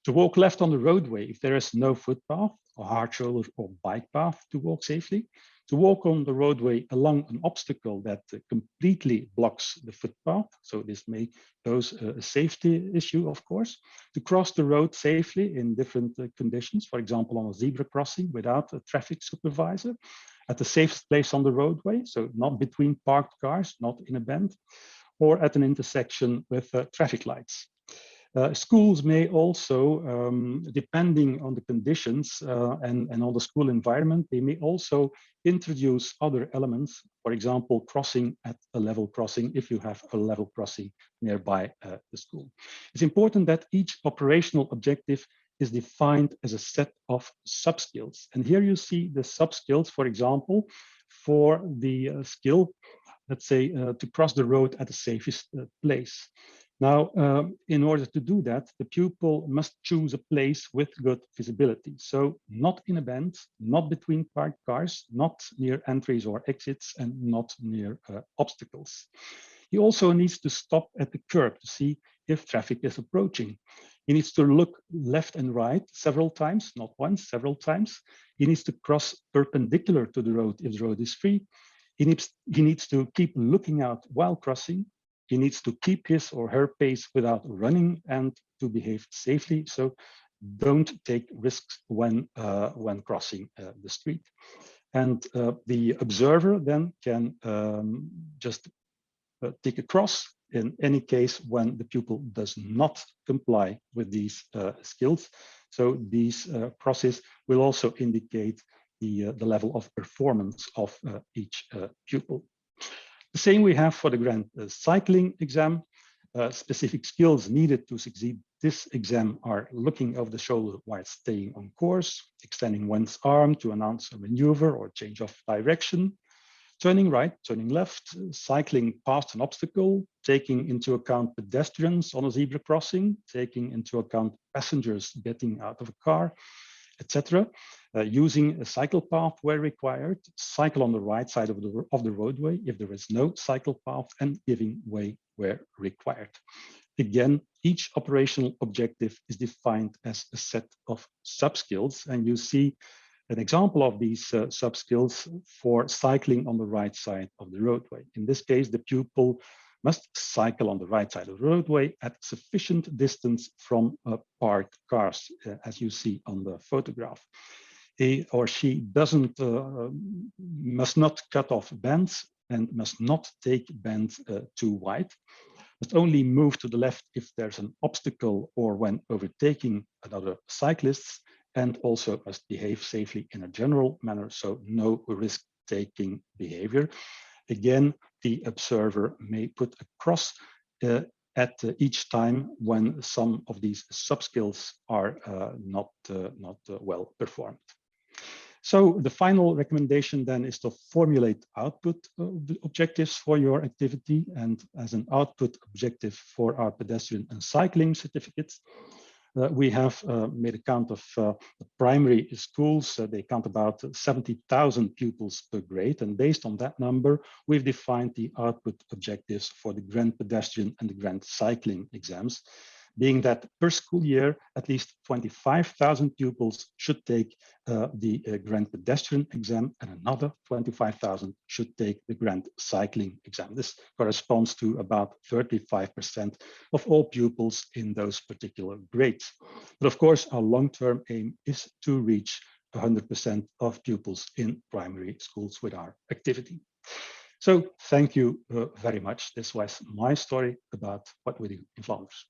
To walk left on the roadway if there is no footpath, or hard shoulder or bike path to walk safely. To walk on the roadway along an obstacle that completely blocks the footpath. So this may pose a safety issue, of course. To cross the road safely in different conditions, for example, on a zebra crossing without a traffic supervisor, at the safest place on the roadway, so not between parked cars, not in a bend, or at an intersection with traffic lights. Schools may also, depending on the conditions and on the school environment, they may also introduce other elements, for example, crossing at a level crossing if you have a level crossing nearby the school. It's important that each operational objective is defined as a set of sub-skills. And here you see the sub-skills, for example, for the skill, let's say, to cross the road at the safest place. Now, in order to do that, the pupil must choose a place with good visibility. So not in a bend, not between parked cars, not near entries or exits, and not near obstacles. He also needs to stop at the curb to see if traffic is approaching. He needs to look left and right several times, not once, several times. He needs to cross perpendicular to the road if the road is free. He needs to keep looking out while crossing. He needs to keep his or her pace without running and to behave safely. So don't take risks when crossing the street. And the observer then can just take a cross in any case when the pupil does not comply with these skills. So these crosses will also indicate the level of performance of each pupil. The same we have for the Grand Cycling exam. Specific skills needed to succeed this exam are looking over the shoulder while staying on course, extending one's arm to announce a maneuver or change of direction, turning right, turning left, cycling past an obstacle, taking into account pedestrians on a zebra crossing, taking into account passengers getting out of a car, etc. Using a cycle path where required, cycle on the right side of the roadway if there is no cycle path, and giving way where required. Again, each operational objective is defined as a set of sub-skills, and you see an example of these sub-skills for cycling on the right side of the roadway. In this case, the pupil must cycle on the right side of the roadway at sufficient distance from parked cars, as you see on the photograph. He or she must not cut off bends and must not take bends too wide, must only move to the left if there's an obstacle or when overtaking another cyclist, and also must behave safely in a general manner, so no risk-taking behavior. Again, the observer may put a cross at each time when some of these sub-skills are not well performed. So the final recommendation then is to formulate output objectives for your activity, and as an output objective for our pedestrian and cycling certificates, we have made a count of the primary schools. They count about 70,000 pupils per grade. And based on that number, we've defined the output objectives for the Grand Pedestrian and the Grand Cycling exams, being that per school year, at least 25,000 pupils should take the Grand Pedestrian exam, and another 25,000 should take the Grand Cycling exam. This corresponds to about 35% of all pupils in those particular grades. But of course, our long-term aim is to reach 100% of pupils in primary schools with our activity. So thank you very much. This was my story about what we do in Flanders.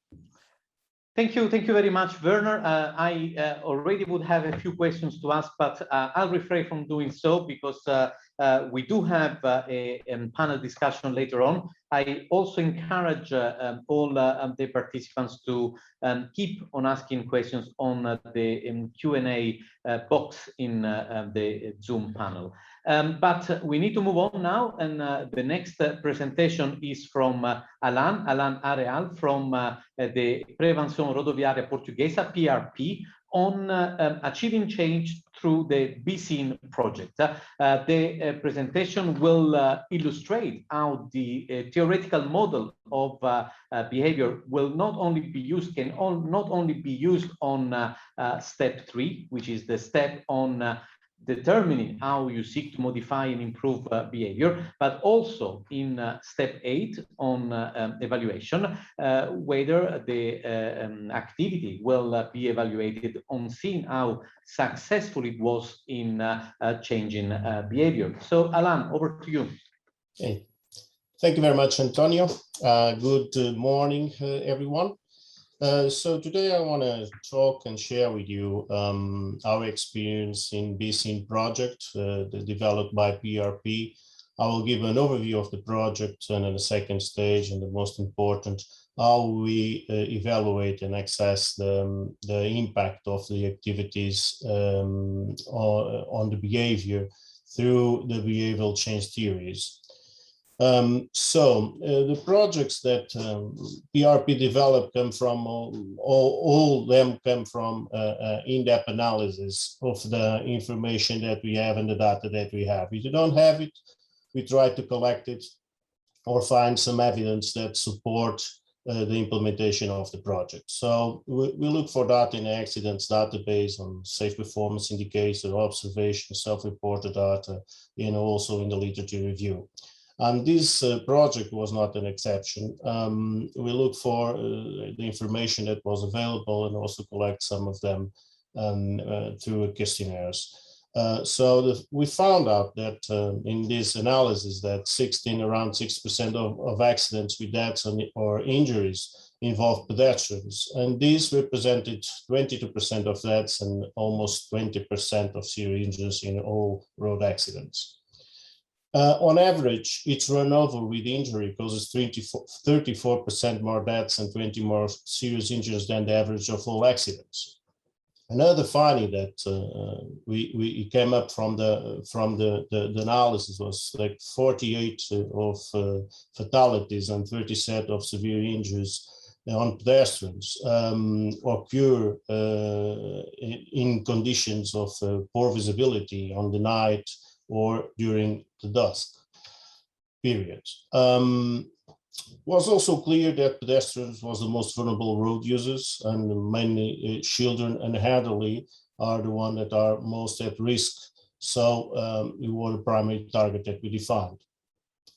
Thank you very much, Werner. I already would have a few questions to ask, but I'll refrain from doing so because we do have a panel discussion later on. I also encourage all the participants to keep on asking questions on the Q&A box in the Zoom panel. But we need to move on now, and the next presentation is from Alain Areal from the Prevenção Rodoviária Portuguesa, PRP, on achieving change through the BSIN project. The presentation will illustrate how the theoretical model of behavior will not only be used, not only be used on step 3, which is the step on determining how you seek to modify and improve behavior, but also in step 8 on evaluation, whether the activity will be evaluated on seeing how successful it was in changing behavior. So Alain, over to you. Okay. Thank you very much, Antonio. Good morning, everyone. So today I want to talk and share with you our experience in BSIN project developed by PRP. I will give an overview of the project, and in the second stage, and the most important, how we evaluate and assess the impact of the activities on the behavior through the behavioral change theories. The projects that PRP developed come from, all them come from in-depth analysis of the information that we have and the data that we have. If you don't have it, we try to collect it or find some evidence that support the implementation of the project. So we look for data in accidents database on safe performance indicators, observation, self-reported data, and also in the literature review. And this project was not an exception. We look for the information that was available and also collect some of them through questionnaires. We found out that in this analysis that around 6% of accidents with deaths or injuries involve pedestrians, and these represented 22% of deaths and almost 20% of serious injuries in all road accidents. On average, each run over with injury causes 34% more deaths and 20 more serious injuries than the average of all accidents. Another finding that we came up from the analysis was like 48 of fatalities and 37 of severe injuries on pedestrians occur in conditions of poor visibility on the night or during the dusk period. Was also clear that pedestrians was the most vulnerable road users, and mainly children and elderly are the ones that are most at risk. So we were the primary target that we defined.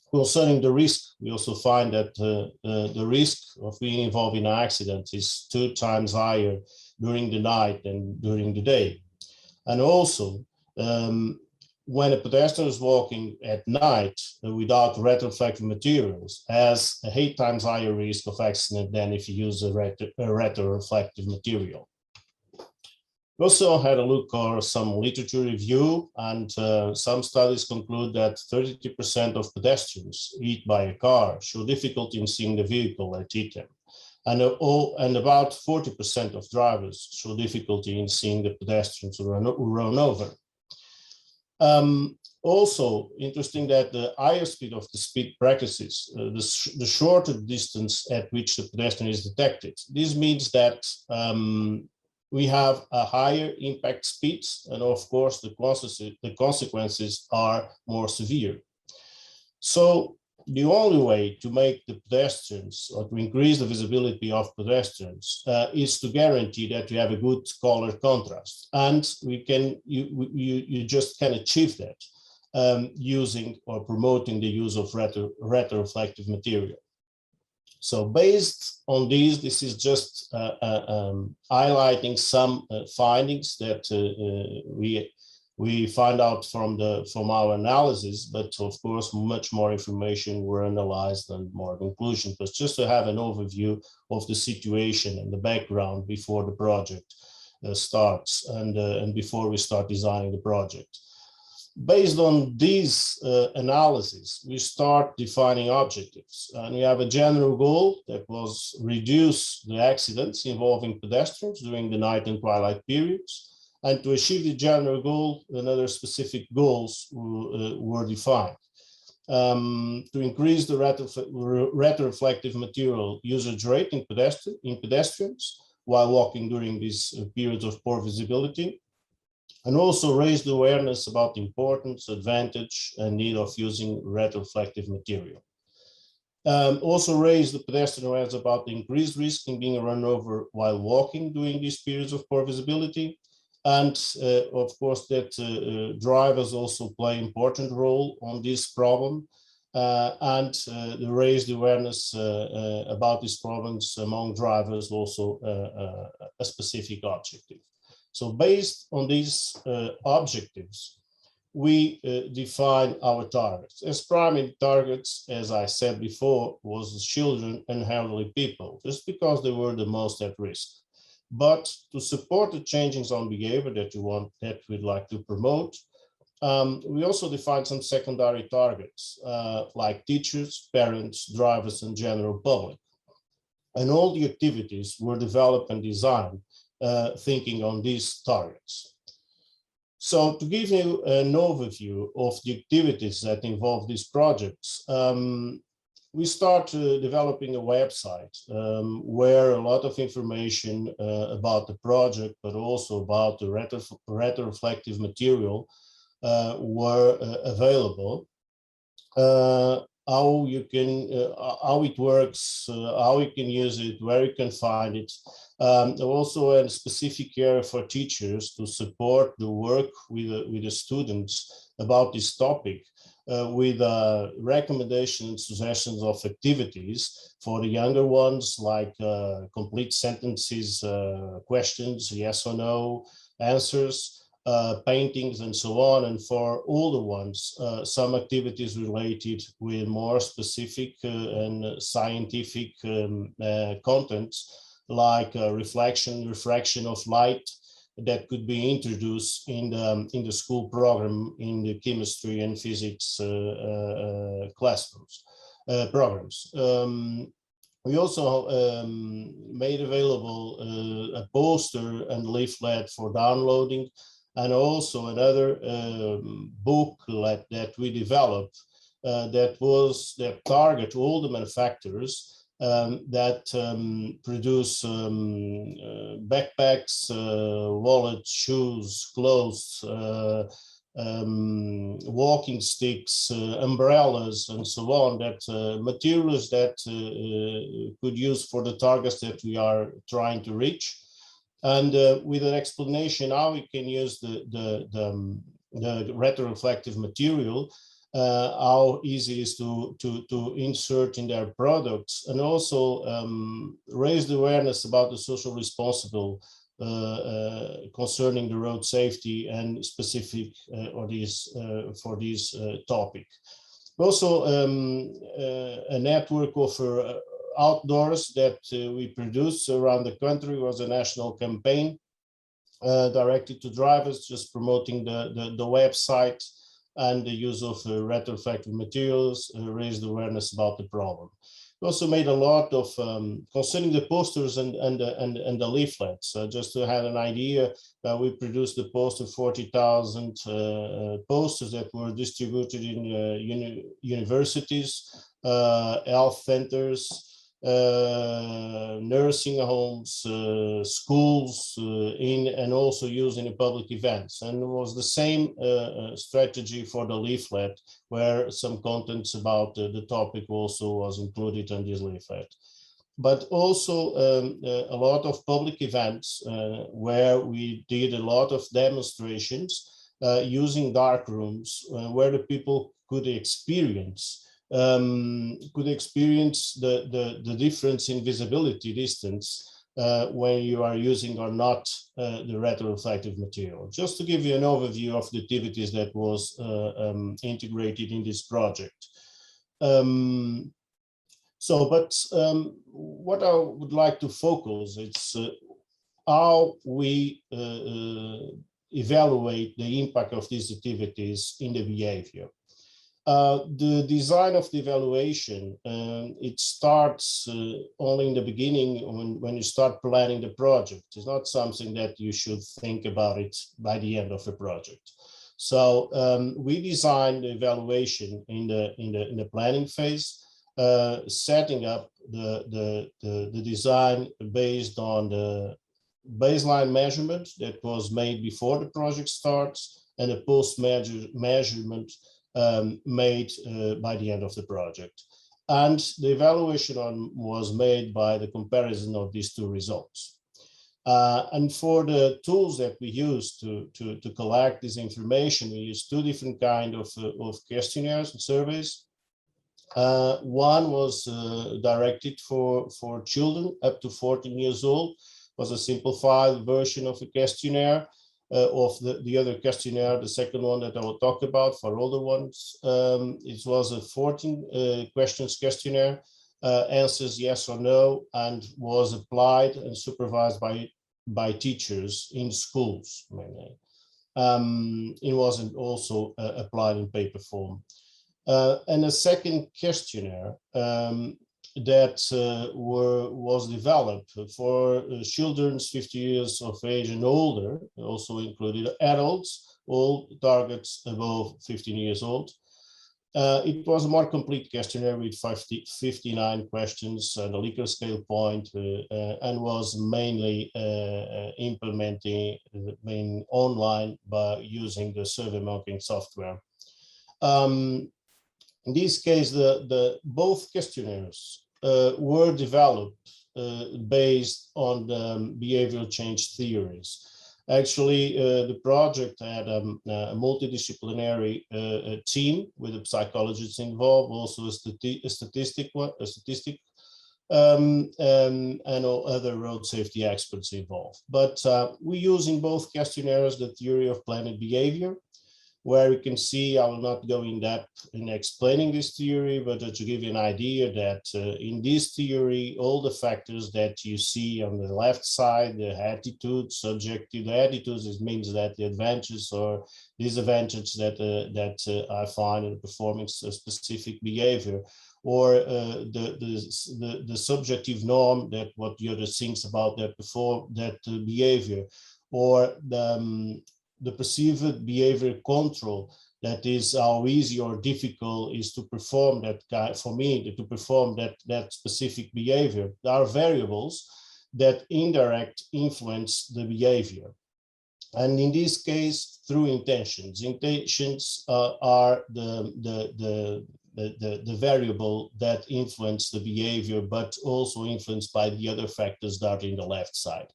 Concerning the risk, we also find that the risk of being involved in an accident is 2 times higher during the night than during the day. And also, when a pedestrian is walking at night without retroreflective materials, has a 8 times higher risk of accident than if you use a retroreflective material. We also had a look at some literature review, and some studies conclude that 32% of pedestrians hit by a car show difficulty in seeing the vehicle that hit them. And about 40% of drivers show difficulty in seeing the pedestrians who run over. Also interesting that the higher speed of the speed practices, the shorter distance at which the pedestrian is detected. This means that we have a higher impact speeds, and of course the consequences are more severe. So the only way to make the pedestrians, or to increase the visibility of pedestrians, is to guarantee that you have a good color contrast, and you just can achieve that using or promoting the use of retroreflective material. So based on this is just highlighting some findings that we find out from our analysis, but of course much more information were analyzed and more conclusion. But just to have an overview of the situation and the background before the project starts and before we start designing the project. Based on these analysis, we start defining objectives, and we have a general goal that was reduce the accidents involving pedestrians during the night and twilight periods. And to achieve the general goal, another specific goals were defined. To increase the retroreflective material usage rate in pedestrians while walking during these periods of poor visibility, and also raise the awareness about the importance, advantage, and need of using retroreflective material. Also raise the pedestrian awareness about the increased risk in being run over while walking during these periods of poor visibility. And of course that drivers also play an important role on this problem, and raise the awareness about these problems among drivers, also a specific objective. So based on these objectives, we define our targets. As primary targets, as I said before, was children and elderly people, just because they were the most at risk. But to support the changes on behavior that we'd like to promote, we also defined some secondary targets, like teachers, parents, drivers, and general public. And all the activities were developed and designed thinking on these targets. So to give you an overview of the activities that involve these projects, we start developing a website where a lot of information about the project, but also about the retroreflective material were available. How it works, how you can use it, where you can find it. Also a specific area for teachers to support the work with the students about this topic, with recommendations and suggestions of activities for the younger ones, like complete sentences, questions, yes or no, answers, paintings, and so on. And for older ones, some activities related with more specific and scientific contents, like reflection of light, that could be introduced in the school program in the chemistry and physics classrooms programs. We also made available a poster and leaflet for downloading, and also another booklet that we developed that target all the manufacturers that produce backpacks, wallets, shoes, clothes, walking sticks, umbrellas, and so on, that materials that could use for the targets that we are trying to reach. And with an explanation how we can use the retroreflective material, how easy it is to insert in their products, and also raise the awareness about the social responsible concerning the road safety and specific for this topic. Also a network of outdoors that we produced around the country was a national campaign directed to drivers, just promoting the website and the use of retroreflective materials, raised awareness about the problem. We also made a lot of concerning the posters and the leaflets. Just to have an idea, we produced the poster 40,000 posters that were distributed in universities, health centers, nursing homes, schools, and also used in public events. And it was the same strategy for the leaflet, where some contents about the topic also was included in this leaflet. But also a lot of public events where we did a lot of demonstrations using dark rooms where the people could experience the difference in visibility distance when you are using or not the retroreflective material. Just to give you an overview of the activities that was integrated in this project. What I would like to focus, it's how we evaluate the impact of these activities in the behavior. The design of the evaluation, it starts only in the beginning when you start planning the project. It's not something that you should think about it by the end of the project. So we designed the evaluation in the planning phase, setting up the design based on the baseline measurement that was made before the project starts and a post-measurement made by the end of the project. And the evaluation was made by the comparison of these two results. And for the tools that we use to collect this information, we use two different kinds of questionnaires and surveys. One was directed for children up to 14 years old, was a simplified version of a questionnaire. Of the other questionnaire, the second one that I will talk about for older ones. It was a 14 questions questionnaire, answers yes or no, and was applied and supervised by teachers in schools mainly. It wasn't also applied in paper form. And a second questionnaire that was developed for children 50 years of age and older, also included adults, all targets above 15 years old. It was a more complete questionnaire with 59 questions and a Likert scale point, and was mainly implementing online by using the SurveyMonkey software. In this case, both questionnaires were developed based on the behavioral change theories. Actually, the project had a multidisciplinary team with the psychologists involved, also a statistic, and other road safety experts involved. But we use in both questionnaires the theory of planned behavior, where you can see, I will not go in depth in explaining this theory, but to give you an idea that in this theory, all the factors that you see on the left side, the attitude, subjective, the attitudes, it means that the advantages or disadvantages that I find in performing a specific behavior, or the subjective norm, that what the other thinks about that before that behavior, or the perceived behavior control, that is how easy or difficult is to perform that for me to perform that specific behavior. There are variables that indirect influence the behavior, and in this case through intentions. Intentions are the variable that influence the behavior, but also influenced by the other factors that are in the left side.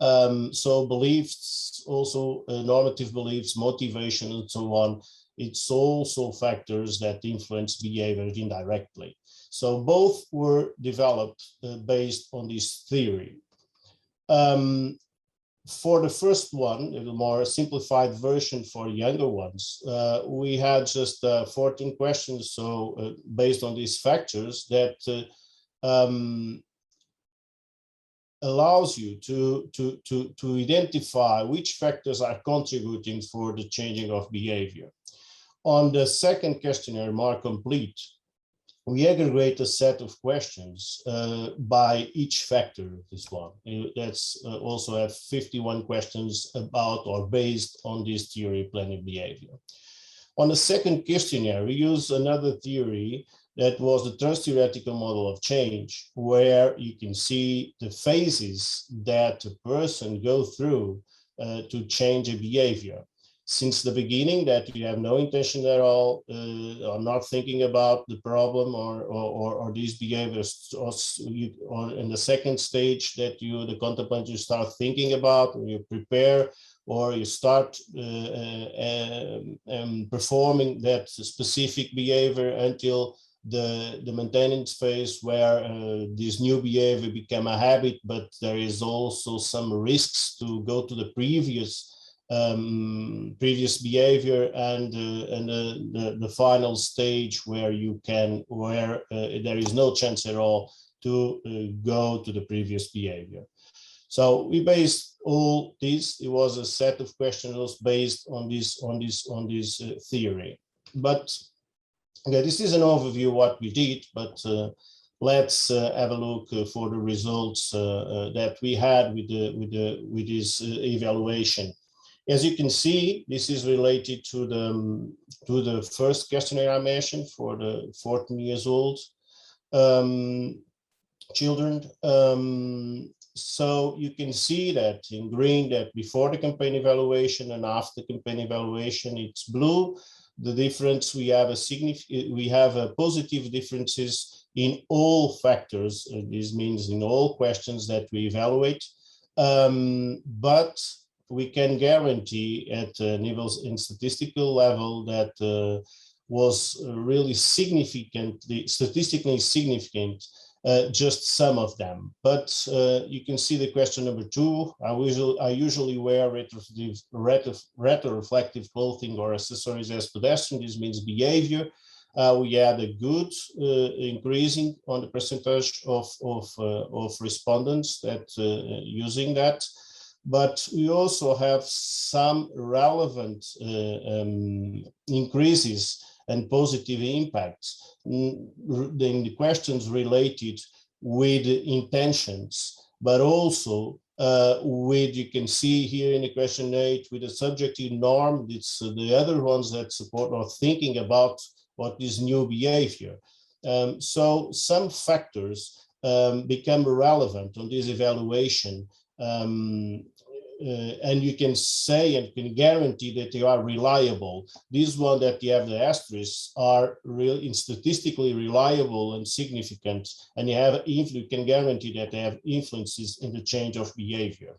So beliefs, also normative beliefs, motivation, and so on, it's also factors that influence behavior indirectly. So both were developed based on this theory. For the first one, a more simplified version for younger ones, we had just 14 questions. So based on these factors that allows you to identify which factors are contributing for the changing of behavior. On the second questionnaire, more complete, we aggregate a set of questions by each factor. This one, that's also have 51 questions about or based on this theory planning behavior. On the second questionnaire, we use another theory that was the trans-theoretical model of change, where you can see the phases that a person goes through to change a behavior. Since the beginning, that you have no intention at all, or not thinking about the problem or these behaviors, or in the second stage that the contemplate, you start thinking about, or you prepare, or you start performing that specific behavior until the maintenance phase, where this new behavior become a habit, but there is also some risks to go to the previous behavior, and the final stage where there is no chance at all to go to the previous behavior. So we based all this. It was a set of questions based on this theory. But okay, this is an overview of what we did, but let's have a look for the results that we had with this evaluation. As you can see, this is related to the first questionnaire I mentioned for the 14 years old children. So you can see that in green, that before the campaign evaluation and after the campaign evaluation, it's blue. The difference, we have a positive differences in all factors. This means in all questions that we evaluate, but we can guarantee at levels in statistical level that was really statistically significant, just some of them. But you can see the question number 2. I usually wear retroreflective clothing or accessories as pedestrian. This means behavior. We had a good increasing on the percentage of respondents that using that. But we also have some relevant increases and positive impacts in the questions related with intentions, but also with, you can see here in the question 8, with the subjective norm. It's the other ones that support or thinking about what is new behavior. So some factors become relevant on this evaluation, and you can say and can guarantee that they are reliable. These ones that you have the asterisks are statistically reliable and significant, and you can guarantee that they have influences in the change of behavior.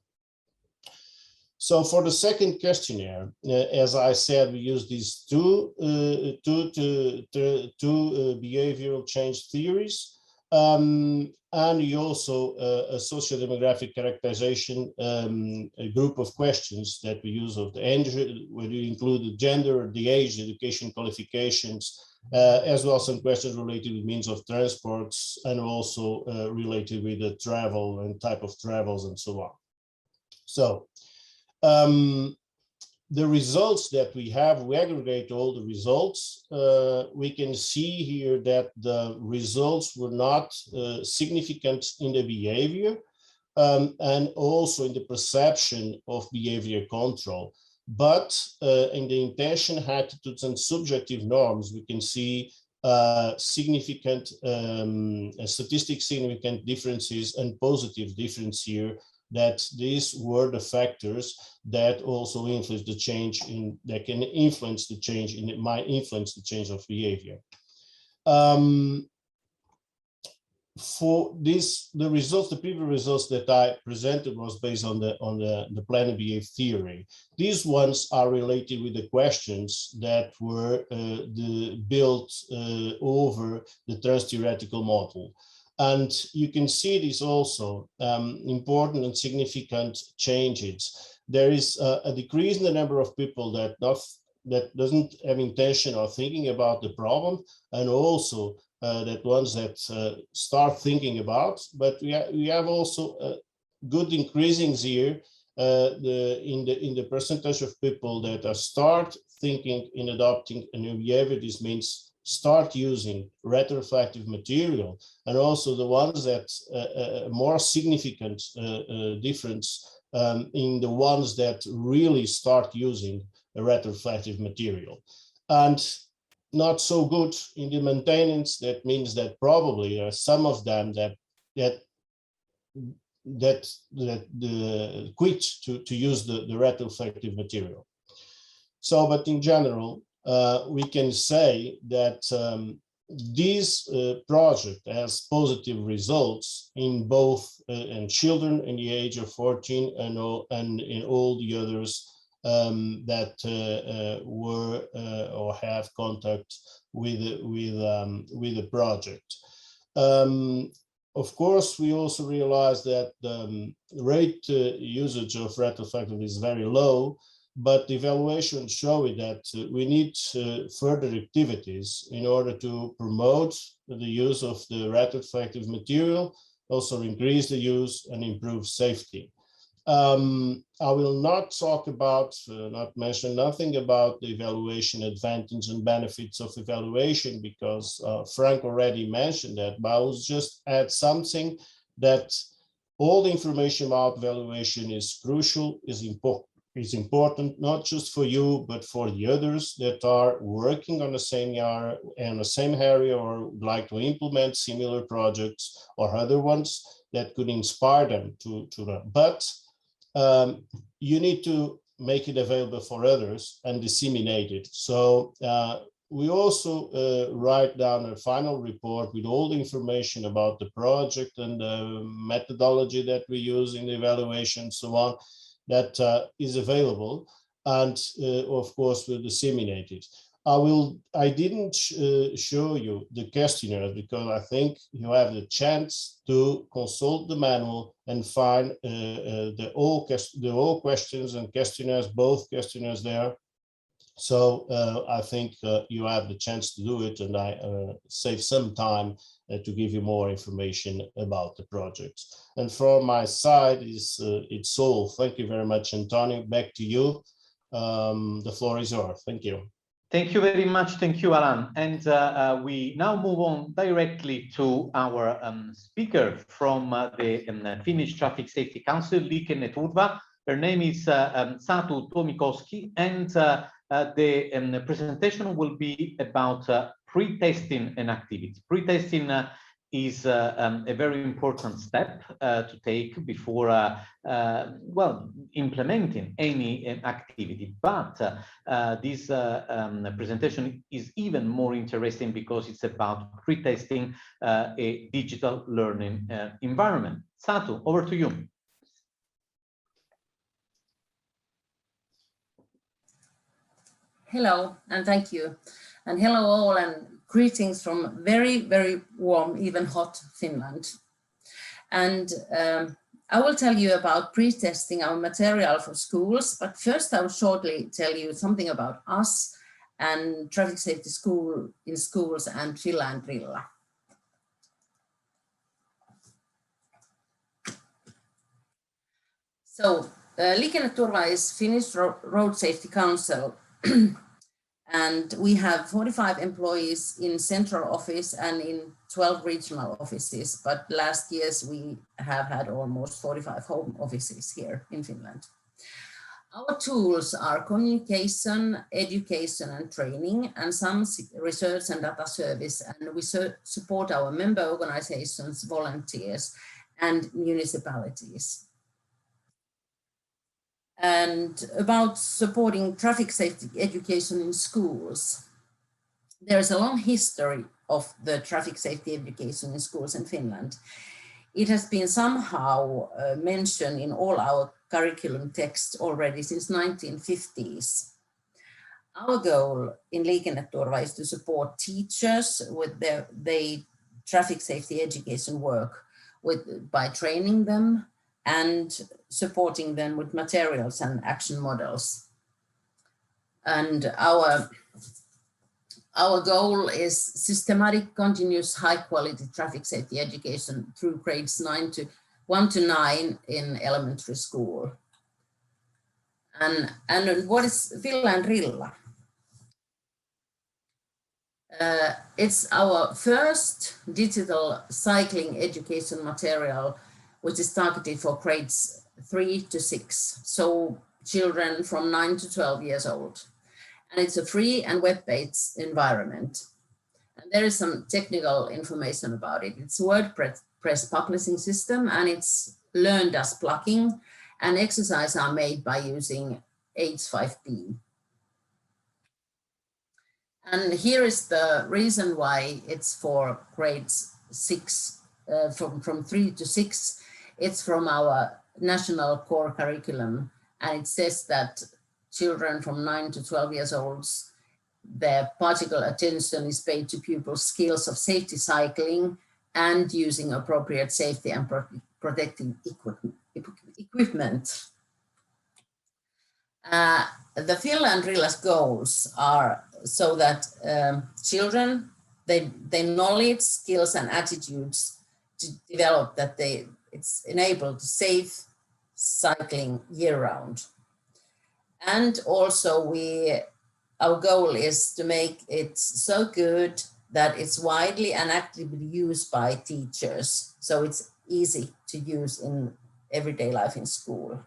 So for the second questionnaire, as I said, we use these two behavioral change theories. And you also a socio-demographic characterization, a group of questions that we use of the age, where you include the gender, the age, education qualifications, as well as some questions related with means of transports, and also related with the travel and type of travels and so on. So the results that we have, we aggregate all the results. We can see here that the results were not significant in the behavior and also in the perception of behavior control. But in the intention, attitudes, and subjective norms, we can see significant, statistic significant differences and positive difference here, that these were the factors that also influence the change in, that can influence the change in, might influence the change of behavior. For this, the results, the previous results that I presented was based on the plan and behave theory. These ones are related with the questions that were built over the trans-theoretical model. And you can see this also important and significant changes. There is a decrease in the number of people that doesn't have intention of thinking about the problem, and also that ones that start thinking about. But we have also good increasings here in the percentage of people that are start thinking in adopting a new behavior. This means start using retroreflective material, and also the ones that more significant difference in the ones that really start using a retroreflective material. And not so good in the maintenance. That means that probably some of them that quit to use the retroreflective material. So, but in general, we can say that this project has positive results in both in children in the age of 14 and in all the others that were or have contact with the project. Of course, we also realize that the rate usage of retroreflective is very low, but the evaluation showed that we need further activities in order to promote the use of the retroreflective material, also increase the use and improve safety. I will not talk about, not mention nothing about the evaluation advantage and benefits of evaluation, because Frank already mentioned that, but I will just add something, that all the information about evaluation is crucial, is important, not just for you, but for the others that are working on the same area or would like to implement similar projects or other ones that could inspire them to learn. But you need to make it available for others and disseminate it. So we also write down a final report with all the information about the project and the methodology that we use in the evaluation, so on, that is available, and of course we'll disseminate it. I didn't show you the questionnaire because I think you have the chance to consult the manual and find all questions and questionnaires, both questionnaires there. So I think you have the chance to do it, and I save some time to give you more information about the project. And from my side, it's all. Thank you very much, Antonia. Back to you. The floor is yours. Thank you. Thank you very much. Thank you, Alain. And we now move on directly to our speaker from the Finnish Traffic Safety Council, Liikenneturva. Her name is Satu Tuomikoski, and the presentation will be about pre-testing an activity. Pre-testing is a very important step to take before well, implementing any activity. But this presentation is even more interesting because it's about pre-testing a digital learning environment. Satu, over to you. Hello, and thank you. And hello all, and greetings from very, very warm, even hot Finland. And I will tell you about pre-testing our material for schools, but first I will shortly tell you something about us and traffic safety school in schools and Filla and Rilla. So Liikenneturva is Finnish Road Safety Council and we have 45 employees in central office and in 12 regional offices, but last years we have had almost 45 home offices here in Finland. Our tools are communication, education and training, and some research and data service, and we support our member organizations, volunteers and municipalities. And about supporting traffic safety education in schools. There is a long history of the traffic safety education in schools in Finland. It has been somehow mentioned in all our curriculum texts already since 1950s. Our goal in Liikenneturva is to support teachers with their traffic safety education work by training them and supporting them with materials and action models. And our goal is systematic, continuous, high quality traffic safety education through grades 1 to 9 in elementary school. And what is Filla and Rilla? It's our first digital cycling education material, which is targeted for grades 3 to 6, so children from 9 to 12 years old. And it's a free and web-based environment. And there is some technical information about it. It's a WordPress publishing system, and it's learned as plugging, and exercises are made by using H5P. And here is the reason why it's for grades 6, from 3 to 6. It's from our national core curriculum, and it says that children from 9 to 12 years old, their particular attention is paid to pupils' skills of safety cycling and using appropriate safety and protective equipment. The Filla and Rilla's goals are so that children, their knowledge, skills and attitudes to develop that it's enabled to safe cycling year-round. And also our goal is to make it so good that it's widely and actively used by teachers. So it's easy to use in everyday life in school.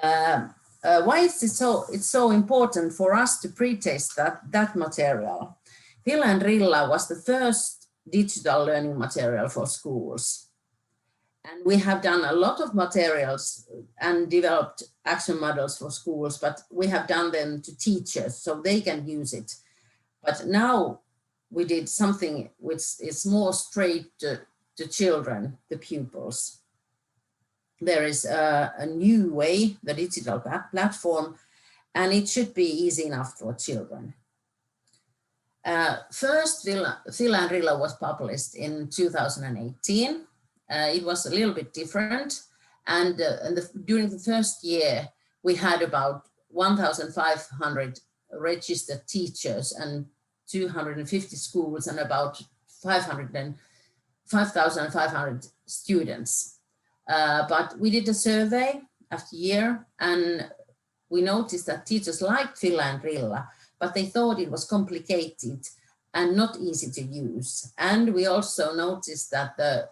Why is it's so important for us to pre-test that material? Filla and Rilla was the first digital learning material for schools. And we have done a lot of materials and developed action models for schools, but we have done them to teachers so they can use it. But now we did something which is more straight to children, the pupils. There is a new way, the digital platform, and it should be easy enough for children. First, Filla and Rilla was published in 2018. It was a little bit different, and during the first year, we had about 1,500 registered teachers and 250 schools and about 5,500 students. But we did a survey after a year, and we noticed that teachers liked Filla and Rilla, but they thought it was complicated and not easy to use. And we also noticed that the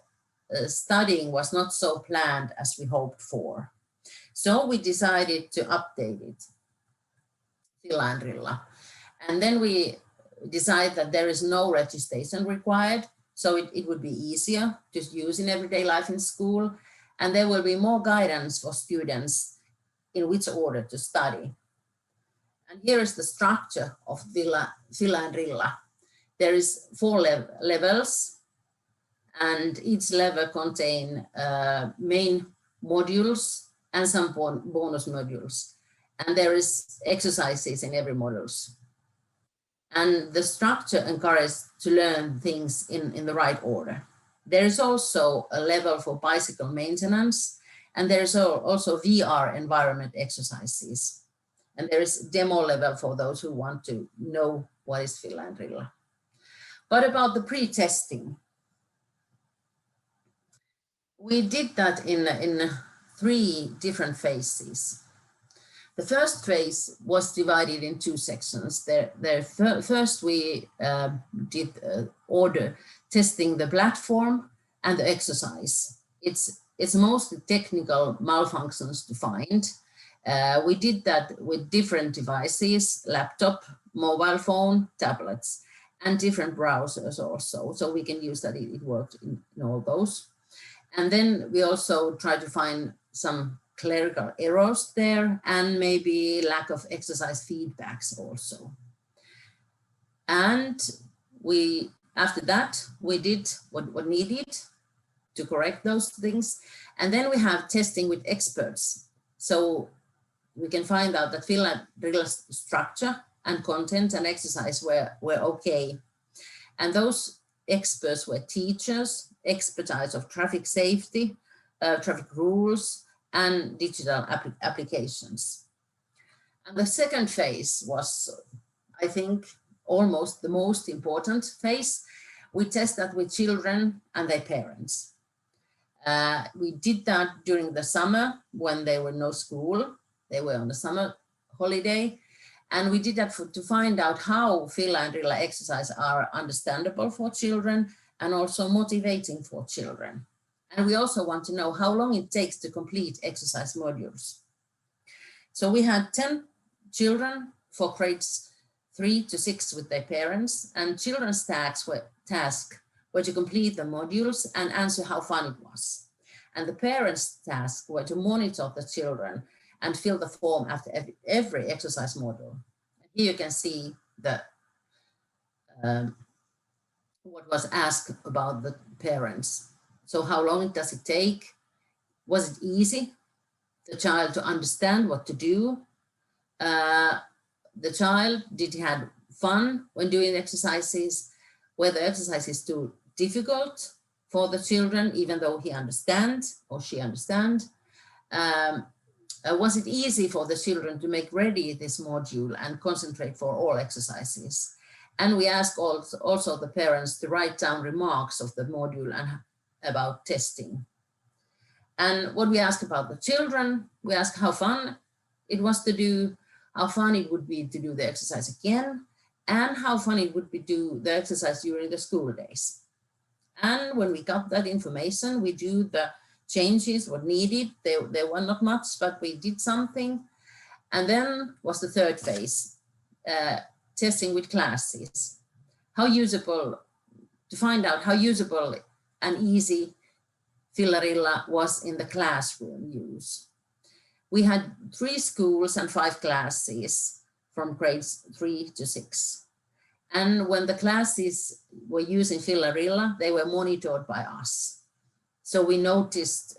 studying was not so planned as we hoped for. So we decided to update it, Filla and Rilla. And then we decided that there is no registration required, so it would be easier to use in everyday life in school. And there will be more guidance for students in which order to study. And here is the structure of Filla and Rilla. There is 4 levels, and each level contain main modules and some bonus modules. And there is exercises in every modules. And the structure encourages to learn things in the right order. There is also a level for bicycle maintenance, and there is also VR environment exercises. And there is demo level for those who want to know what is Filla and Rilla. What about the pre-testing? We did that in 3 different phases. The first phase was divided in 2 sections. First, we did order testing the platform and the exercise. It's mostly technical malfunctions to find. We did that with different devices, laptop, mobile phone, tablets, and different browsers also. So we can use that it worked in all those. And then we also tried to find some clerical errors there and maybe lack of exercise feedbacks also. And after that, we did what needed to correct those things. And then we have testing with experts. So we can find out that Filla and Rilla's structure and content and exercise were okay. And those experts were teachers, expertise of traffic safety, traffic rules, and digital applications. And the second phase was, I think, almost the most important phase. We tested with children and their parents. We did that during the summer when there were no school. They were on the summer holiday. And we did that to find out how Filla and Rilla exercise are understandable for children and also motivating for children. And we also want to know how long it takes to complete exercise modules. So we had 10 children for grades 3 to 6 with their parents, and children's tasks were to complete the modules and answer how fun it was. And the parents' tasks were to monitor the children and fill the form after every exercise module. Here you can see what was asked about the parents. So how long does it take? Was it easy? The child to understand what to do? The child, did he have fun when doing exercises? Were the exercises too difficult for the children, even though he understands or she understands? Was it easy for the children to make ready this module and concentrate for all exercises? And we ask also the parents to write down remarks of the module and about testing. And what we ask about the children, we ask how fun it was to do, how fun it would be to do the exercise again, and how fun it would be to do the exercise during the school days. And when we got that information, we do the changes, what needed. There were not much, but we did something. And then was the third phase, testing with classes. How usable, to find out how usable and easy Filla Rilla was in the classroom use. We had 3 schools and 5 classes from grades 3 to 6. And when the classes were using Filla Rilla, they were monitored by us. So we noticed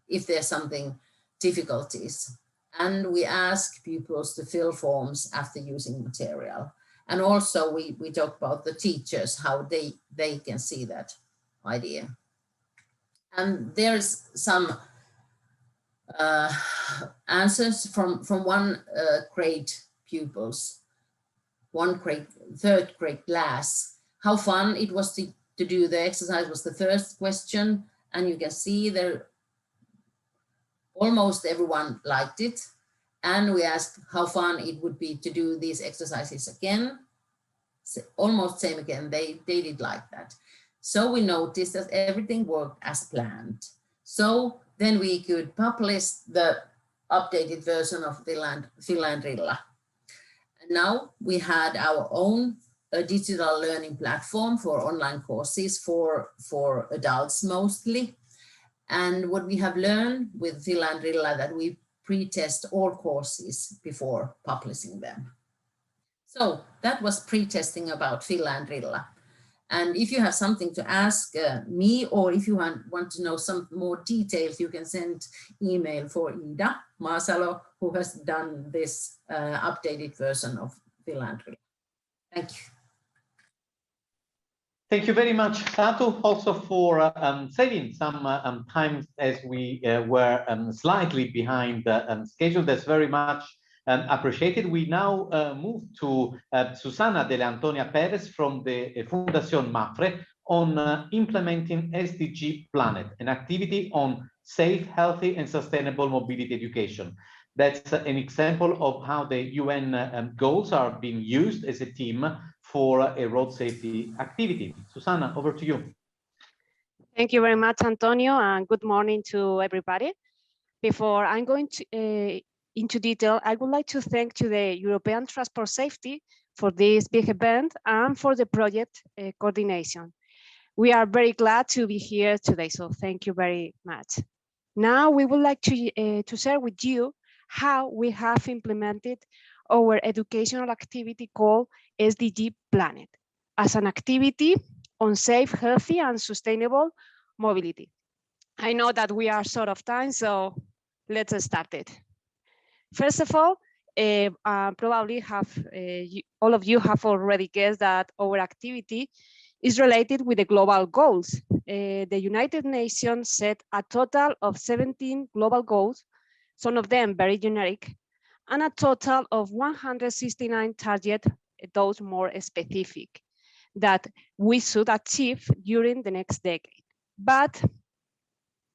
if there's something difficulties. And we ask pupils to fill forms after using material. And also we talk about the teachers, how they can see that idea. And there's some answers from one grade pupils, third grade class. How fun it was to do the exercise was the first question. And you can see there almost everyone liked it. And we asked how fun it would be to do these exercises again. So almost same again, they did like that. So we noticed that everything worked as planned. So then we could publish the updated version of Filla and Rilla. And now we had our own digital learning platform for online courses for adults mostly. And what we have learned with Filla and Rilla that we pre-test all courses before publishing them. So that was pre-testing about Filla and Rilla. And if you have something to ask me, or if you want to know some more details, you can send email for Ida Maasalo, who has done this updated version of Filla and Rilla. Thank you. Thank you very much, Satu, also for saving some time as we were slightly behind schedule. That's very much appreciated. We now move to Susana de la Antonia Perez from the Fundación MAPFRE on implementing SDG Planet, an activity on safe, healthy, and sustainable mobility education. That's an example of how the UN goals are being used as a team for a road safety activity. Susana, over to you. Thank you very much, Antonio, and good morning to everybody. Before I'm going to, into detail, I would like to thank to the European Transport Safety for this big event and for the project coordination. We are very glad to be here today, so thank you very much. Now we would like to share with you how we have implemented our educational activity called SDG Planet as an activity on safe, healthy, and sustainable mobility. I know that we are short of time, so let's start it. First of all, probably all of you have already guessed that our activity is related with the global goals. The United Nations set a total of 17 global goals, some of them very generic, and a total of 169 targets, those more specific, that we should achieve during the next decade. But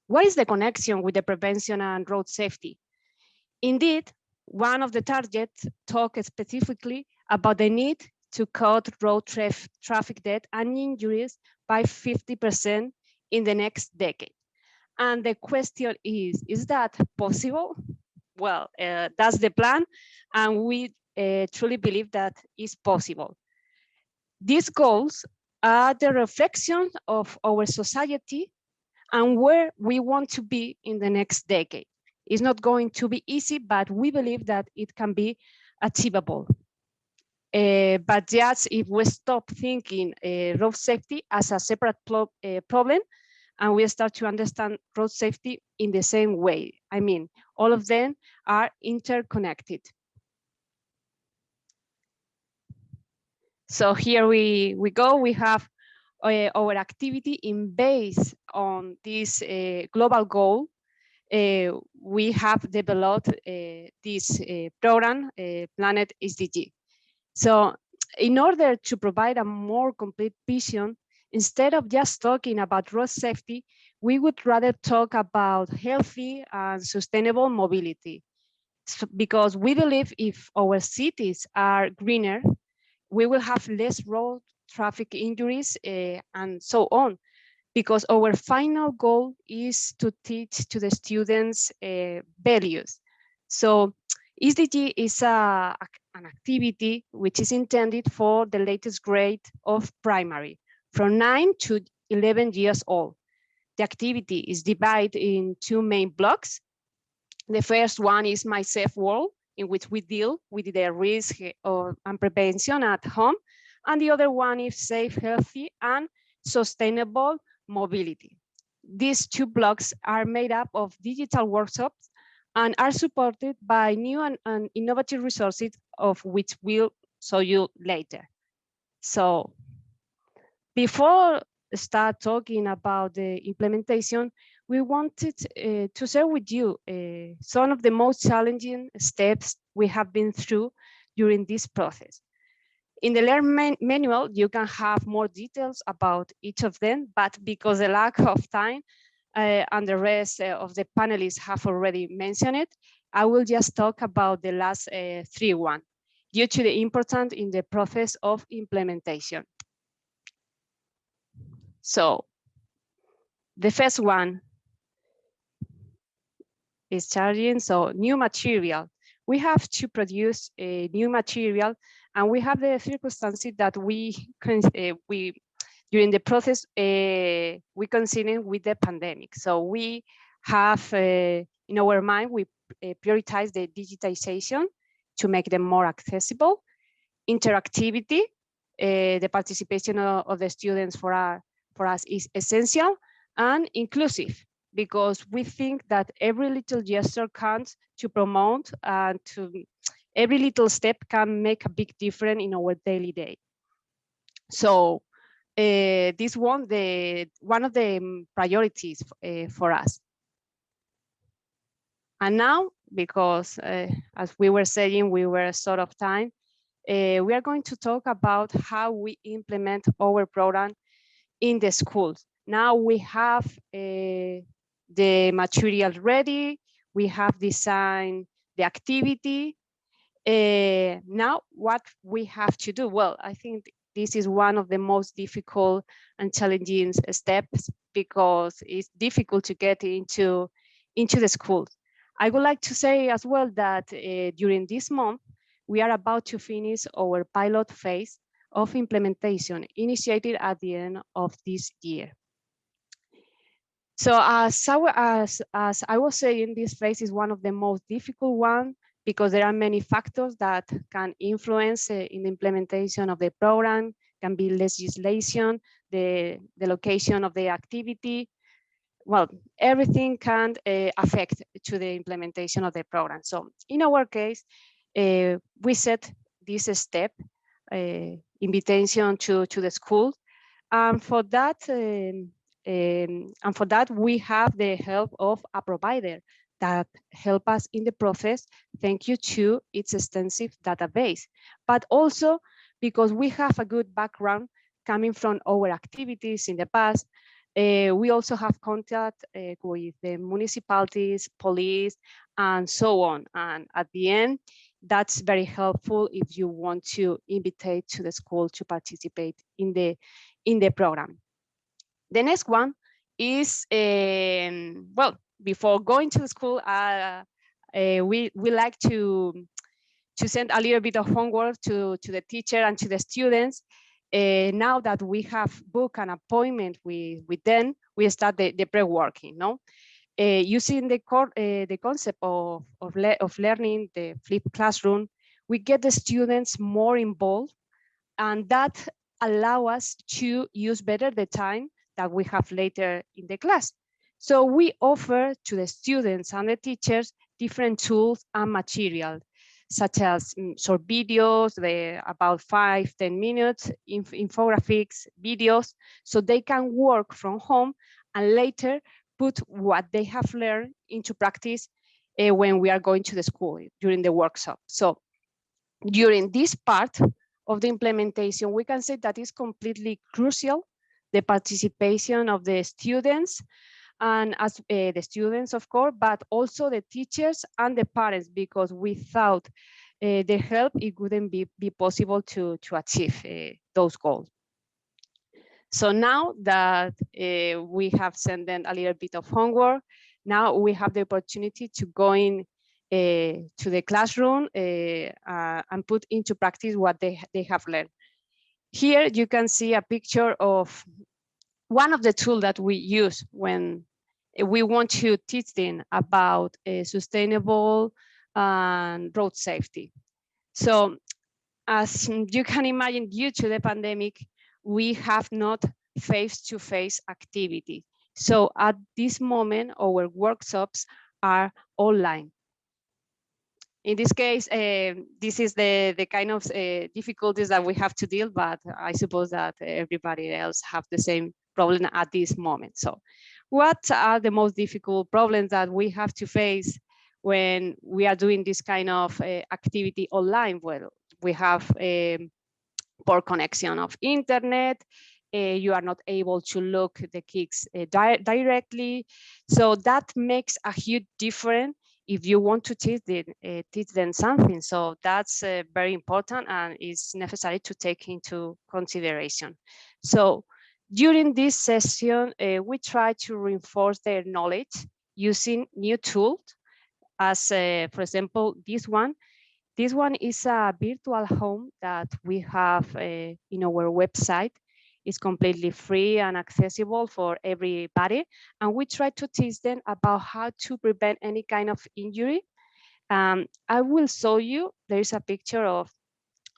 what is the connection with the prevention and road safety? Indeed, one of the targets talks specifically about the need to cut road traffic death and injuries by 50% in the next decade. And the question is that possible? Well, that's the plan, and we truly believe that is possible. These goals are the reflection of our society and where we want to be in the next decade. It's not going to be easy, but we believe that it can be achievable. But just if we stop thinking road safety as a separate problem, and we start to understand road safety in the same way. I mean, all of them are interconnected. So here we go. We have our activity based on this global goal. We have developed this program, Planet SDG. So in order to provide a more complete vision, instead of just talking about road safety, we would rather talk about healthy and sustainable mobility. So, because we believe if our cities are greener, we will have less road traffic injuries and so on. Because our final goal is to teach to the students values. So SDG is an activity which is intended for the latest grade of primary, from 9 to 11 years old. The activity is divided in two main blocks. The first one is My Safe World, in which we deal with the risk and prevention at home. And the other one is Safe, Healthy, and Sustainable Mobility. These two blocks are made up of digital workshops and are supported by new and innovative resources, of which we'll show you later. So before start talking about the implementation, we wanted to share with you some of the most challenging steps we have been through during this process. In the Learn manual, you can have more details about each of them, but because the lack of time and the rest of the panelists have already mentioned it, I will just talk about the last three ones, due to the importance in the process of implementation. So the first one is charging, so new material. We have to produce a new material, and we have the circumstances that we during the process we consider with the pandemic. So we have in our mind, we prioritize the digitization to make them more accessible, interactivity, the participation of the students for us is essential, and inclusive, because we think that every little gesture counts to promote and to every little step can make a big difference in our daily day. So this one of the priorities for us. And now, because as we were saying, we were short of time, we are going to talk about how we implement our program in the schools. Now we have the material ready, we have designed the activity. Now what we have to do? Well, I think this is one of the most difficult and challenging steps because it's difficult to get into the schools. I would like to say as well that during this month, we are about to finish our pilot phase of implementation initiated at the end of this year. So as I was saying, this phase is one of the most difficult ones because there are many factors that can influence in the implementation of the program, can be legislation, the location of the activity. Well, everything can affect to the implementation of the program. So in our case, we set this step, invitation to the school. And for that, we have the help of a provider that help us in the process, thank you to its extensive database, but also because we have a good background coming from our activities in the past. We also have contact with the municipalities, police, and so on. And at the end, that's very helpful if you want to invite to the school to participate in the program. The next one is, well, before going to the school, we like to send a little bit of homework to the teacher and to the students. Now that we have booked an appointment with them, we start the pre-working, no? Using the concept of learning, the flipped classroom, we get the students more involved, and that allow us to use better the time that we have later in the class. So we offer to the students and the teachers different tools and material, such as short videos, about 5-10 minutes, infographics, videos, so they can work from home and later put what they have learned into practice when we are going to the school during the workshop. So during this part of the implementation, we can say that is completely crucial, the participation of the students, and as the students, of course, but also the teachers and the parents, because without their help, it wouldn't be possible to achieve those goals. So now that we have sent them a little bit of homework, now we have the opportunity to go in to the classroom and put into practice what they have learned. Here you can see a picture of one of the tools that we use when we want to teach them about sustainable road safety. So as you can imagine, due to the pandemic, we have not face-to-face activity. So at this moment, our workshops are online. In this case, this is the kind of difficulties that we have to deal, but I suppose that everybody else have the same problem at this moment. So what are the most difficult problems that we have to face when we are doing this kind of activity online? Well, we have poor connection of internet, you are not able to look the kids directly. So that makes a huge difference if you want to teach them something. So that's very important and is necessary to take into consideration. So during this session, we try to reinforce their knowledge using new tools, as for example, this one. This one is a virtual home that we have in our website. It's completely free and accessible for everybody. And we try to teach them about how to prevent any kind of injury. I will show you, there is a picture of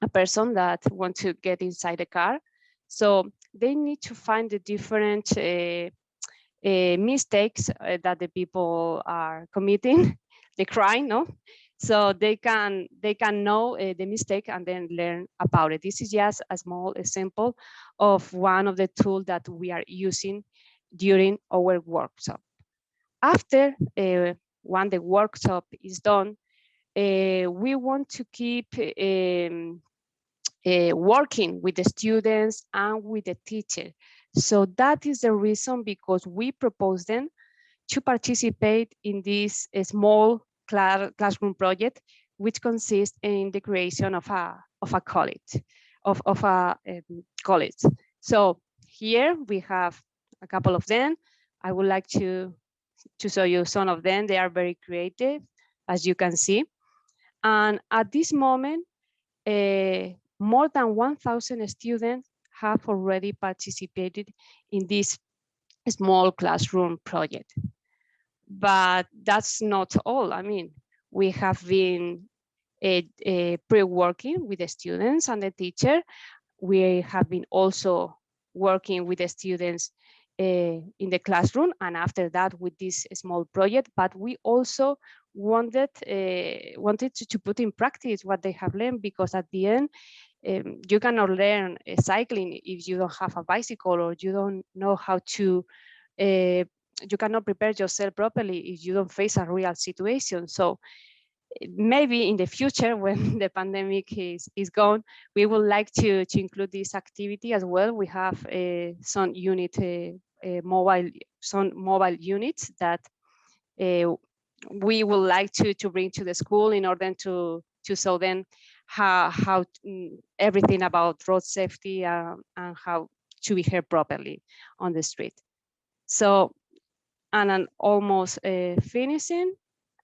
a person that wants to get inside the car. So they need to find the different mistakes that the people are committing, the crime, no? so they can know the mistake and then learn about it. This is just a small example of one of the tools that we are using during our workshop. After when the workshop is done, we want to keep working with the students and with the teacher. So that is the reason, because we propose them to participate in this small classroom project, which consists in the creation of a college, of a college. So here we have a couple of them. I would like to show you some of them. They are very creative, as you can see. And at this moment, more than 1,000 students have already participated in this small classroom project. But that's not all. I mean, we have been pre-working with the students and the teacher. We have been also working with the students in the classroom, and after that with this small project. But we also wanted to put in practice what they have learned, because at the end, you cannot learn cycling if you don't have a bicycle, or you don't know how to you cannot prepare yourself properly if you don't face a real situation. So maybe in the future, when the pandemic is gone, we would like to include this activity as well. We have some mobile units that we would like to bring to the school in order to show them how everything about road safety and how to behave properly on the street. So, and I'm almost finishing,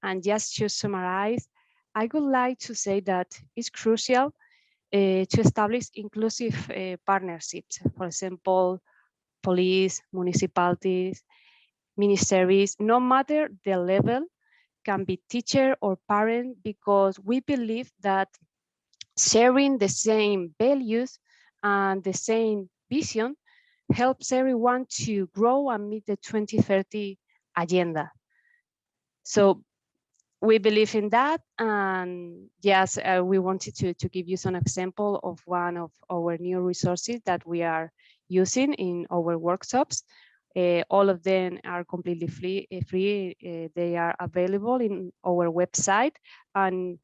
and just to summarize, I would like to say that it's crucial to establish inclusive partnerships. For example, police, municipalities, ministries, no matter the level, can be teacher or parent, because we believe that sharing the same values and the same vision helps everyone to grow and meet the 2030 agenda. So we believe in that, and yes, we wanted to give you some example of one of our new resources that we are using in our workshops. All of them are completely free. They are available in our website, and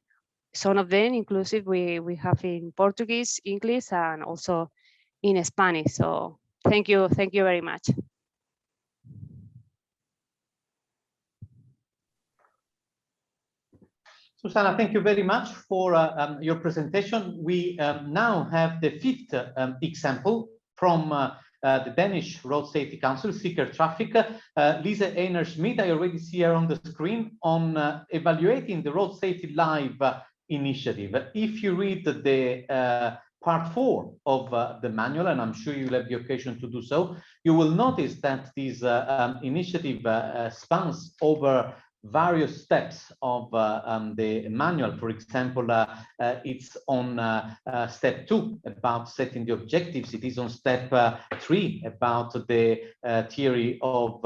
some of them inclusive we have in Portuguese, English, and also in Spanish. So thank you very much. Susana, thank you very much for your presentation. We now have the fifth example from the Danish Road Safety Council, Sikker Trafik. Lise, Heiner, Schmidt, I already see her on the screen on evaluating the Road Safety Live initiative. If you read the part 4 of the manual, and I'm sure you'll have the occasion to do so, you will notice that this initiative spans over various steps of the manual. For example, it's on step 2 about setting the objectives. It is on step 3 about the theory of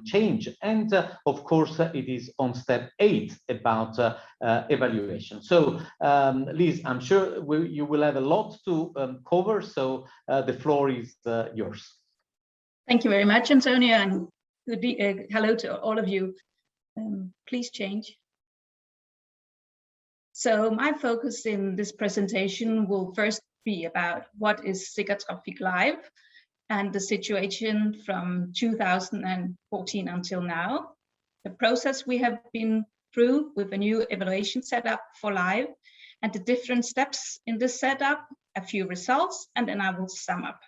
change, and of course it is on step 8 about evaluation. So Lise, I'm sure you will have a lot to cover, so the floor is yours. Thank you very much, Antonia, and hello to all of you. Please change. So my focus in this presentation will first be about what is Sikker Trafik Live and the situation from 2014 until now, the process we have been through with a new evaluation setup for Live, and the different steps in this setup, a few results, and then I will sum up.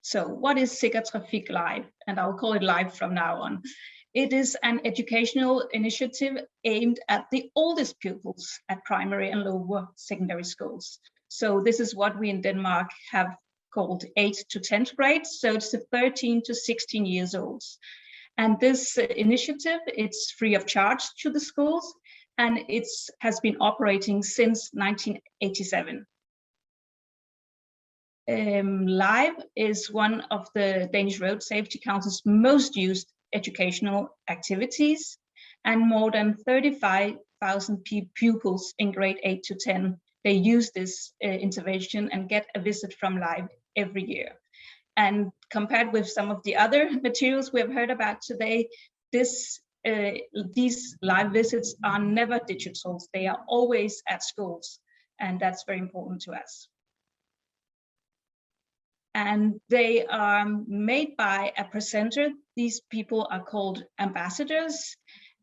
So what is Sikker Trafik Live? And I'll call it Live from now on. It is an educational initiative aimed at the oldest pupils at primary and lower secondary schools. So this is what we in Denmark have called 8th to 10th grade. So it's the 13 to 16 years old. And this initiative, it's free of charge to the schools, and it has been operating since 1987. Live is one of the Danish Road Safety Council's most used educational activities, and more than 35,000 pupils in grade 8 to 10, they use this intervention and get a visit from Live every year. And compared with some of the other materials we have heard about today, these live visits are never digital. They are always at schools, and that's very important to us. And they are made by a presenter. These people are called ambassadors,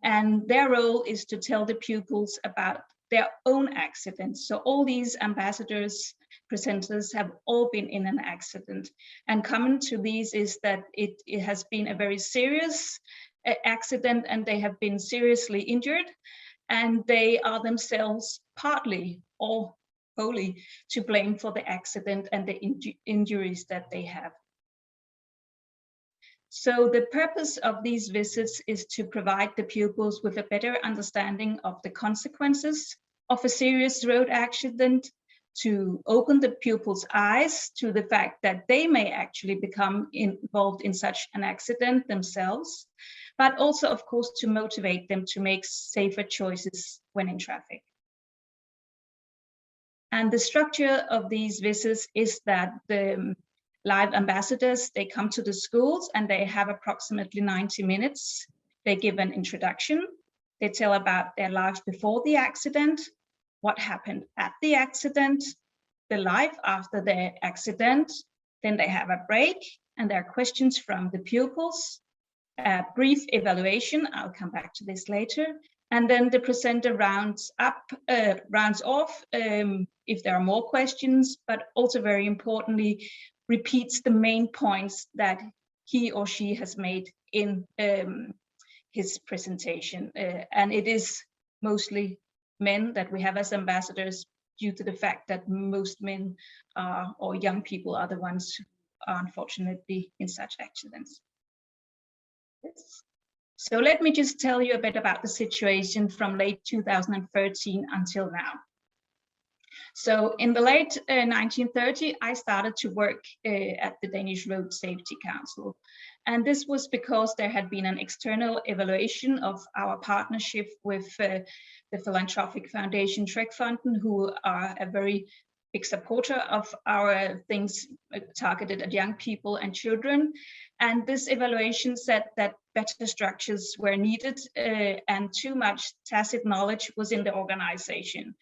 and their role is to tell the pupils about their own accidents. So all these ambassadors, presenters have all been in an accident. And common to these is that it has been a very serious accident and they have been seriously injured, and they are themselves partly or wholly to blame for the accident and the injuries that they have. So the purpose of these visits is to provide the pupils with a better understanding of the consequences of a serious road accident, to open the pupils' eyes to the fact that they may actually become involved in such an accident themselves, but also, of course, to motivate them to make safer choices when in traffic. And the structure of these visits is that the Live ambassadors, they come to the schools and they have approximately 90 minutes. They give an introduction. They tell about their life before the accident, what happened at the accident, the life after the accident. Then they have a break and there are questions from the pupils, a brief evaluation. I'll come back to this later. And then the presenter rounds off if there are more questions, but also very importantly, repeats the main points that he or she has made in his presentation. And it is mostly men that we have as ambassadors due to the fact that most men or young people are the ones who are unfortunately in such accidents. Yes. So let me just tell you a bit about the situation from late 2013 until now. So in the late 1930, I started to work at the Danish Road Safety Council. And this was because there had been an external evaluation of our partnership with the philanthropic foundation Trækfonden, who are a very big supporter of our things targeted at young people and children. And this evaluation said that better structures were needed and too much tacit knowledge was in the organization.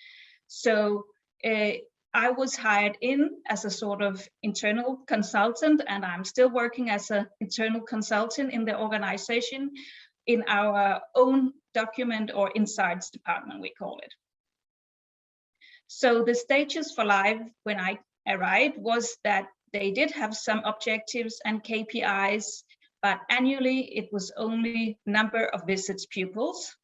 So I was hired in as a sort of internal consultant, and I'm still working as an internal consultant in the organization in our own document or insights department, we call it. So the status for Live when I arrived was that they did have some objectives and KPIs, but annually it was only number of visits pupils.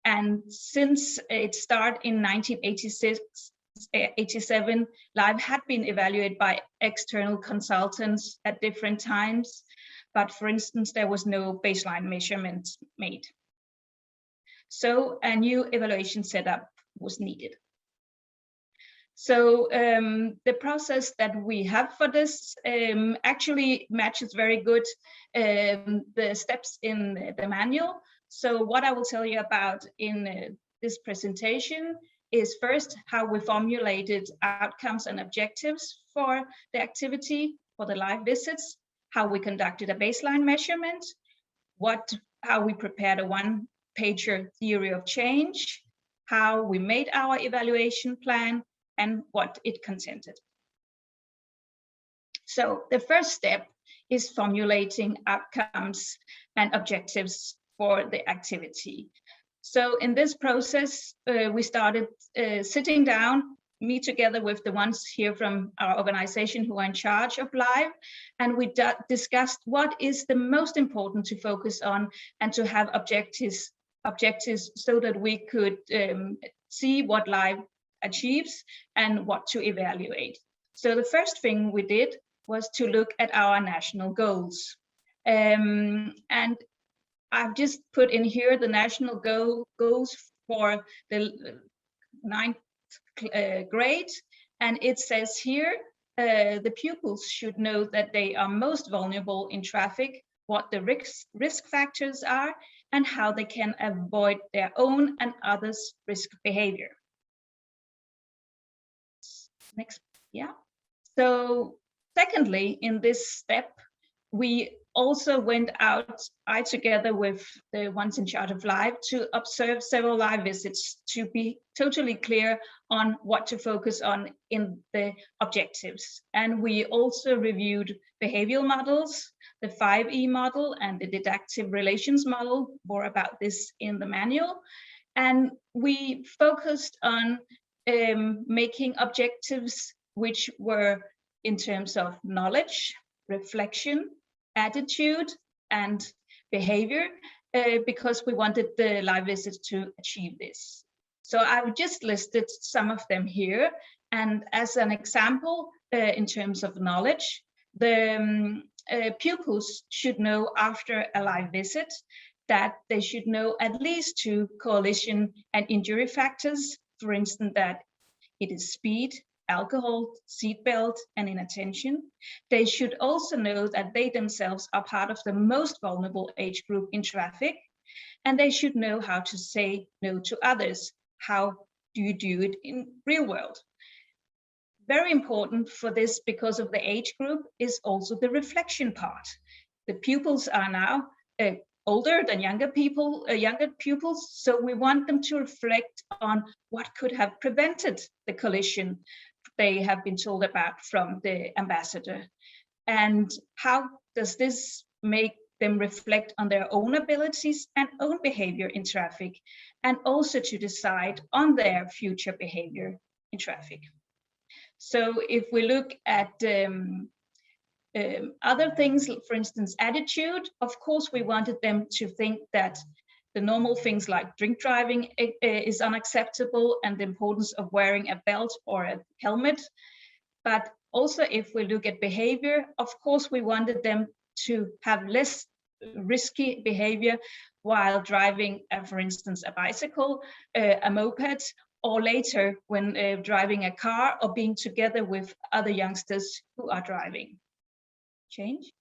And since it started in 1987, Live had been evaluated by external consultants at different times. But for instance, there was no baseline measurements made. So a new evaluation setup was needed. So the process that we have for this actually matches very good the steps in the manual. So what I will tell you about in this presentation is first how we formulated outcomes and objectives for the activity for the live visits, how we conducted a baseline measurement, how we prepared a one-pager theory of change, how we made our evaluation plan, and what it contented. So the first step is formulating outcomes and objectives for the activity. So in this process, we started sitting down, me together with the ones here from our organization who are in charge of Live, and we discussed what is the most important to focus on and to have objectives so that we could see what Live achieves and what to evaluate. So the first thing we did was to look at our national goals. And I've just put in here the national goals for the 9th grade. And it says here, the pupils should know that they are most vulnerable in traffic, what the risk factors are, and how they can avoid their own and others' risk behavior. Next, yeah. So secondly, in this step, we also went out, I together with the ones in charge of live, to observe several live visits to be totally clear on what to focus on in the objectives. And we also reviewed behavioral models, the 5E model and the didactic relations model, more about this in the manual. And we focused on making objectives which were in terms of knowledge, reflection, attitude, and behavior, because we wanted the live visits to achieve this. So I've just listed some of them here. And as an example, in terms of knowledge, the pupils should know after a live visit that they should know at least 2 collision and injury factors. For instance, that it is speed, alcohol, seatbelt, and inattention. They should also know that they themselves are part of the most vulnerable age group in traffic, and they should know how to say no to others. How do you do it in real world? Very important for this, because of the age group, is also the reflection part. The pupils are now older than younger pupils, so we want them to reflect on what could have prevented the collision they have been told about from the ambassador. And how does this make them reflect on their own abilities and own behavior in traffic, and also to decide on their future behavior in traffic. So if we look at other things, for instance, attitude, of course, we wanted them to think that the normal things like drink driving is unacceptable, and the importance of wearing a belt or a helmet. But also, if we look at behavior, of course, we wanted them to have less risky behavior while driving, for instance, a bicycle, a moped, or later when driving a car or being together with other youngsters who are driving. Change.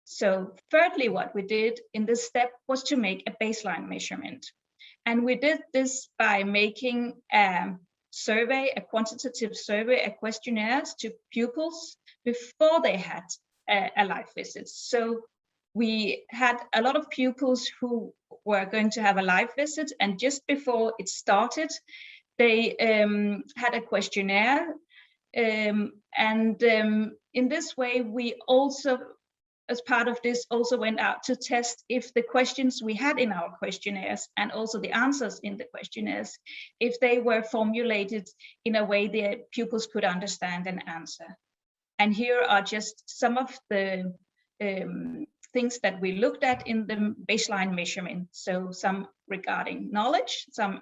So thirdly, what we did in this step was to make a baseline measurement. And we did this by making a survey, a quantitative survey, a questionnaire to pupils before they had a live visit. So we had a lot of pupils who were going to have a live visit, and just before it started, they had a questionnaire. In this way, we also, as part of this, also went out to test if the questions we had in our questionnaires, and also the answers in the questionnaires, if they were formulated in a way the pupils could understand and answer. And here are just some of the things that we looked at in the baseline measurement. So some regarding knowledge, some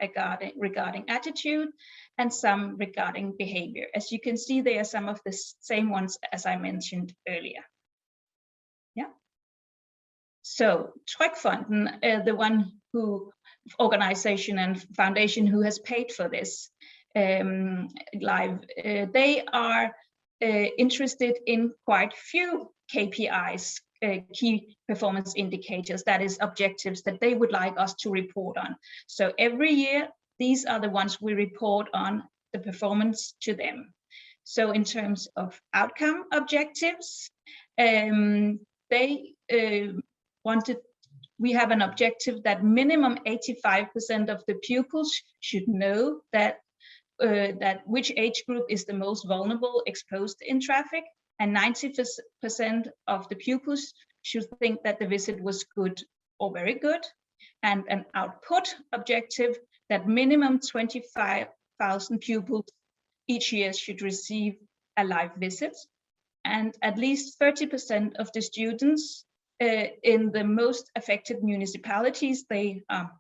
regarding attitude, and some regarding behavior. As you can see, they are some of the same ones as I mentioned earlier. Yeah. So Trygfonden, the one who, organization and foundation who has paid for this live, they are interested in quite few KPIs, key performance indicators, that is objectives that they would like us to report on. So every year, these are the ones we report on the performance to them. So in terms of outcome objectives, they wanted, we have an objective that minimum 85% of the pupils should know that which age group is the most vulnerable exposed in traffic, and 90% of the pupils should think that the visit was good or very good, and an output objective that minimum 25,000 pupils each year should receive a live visit, and at least 30% of the students in the most affected municipalities, they are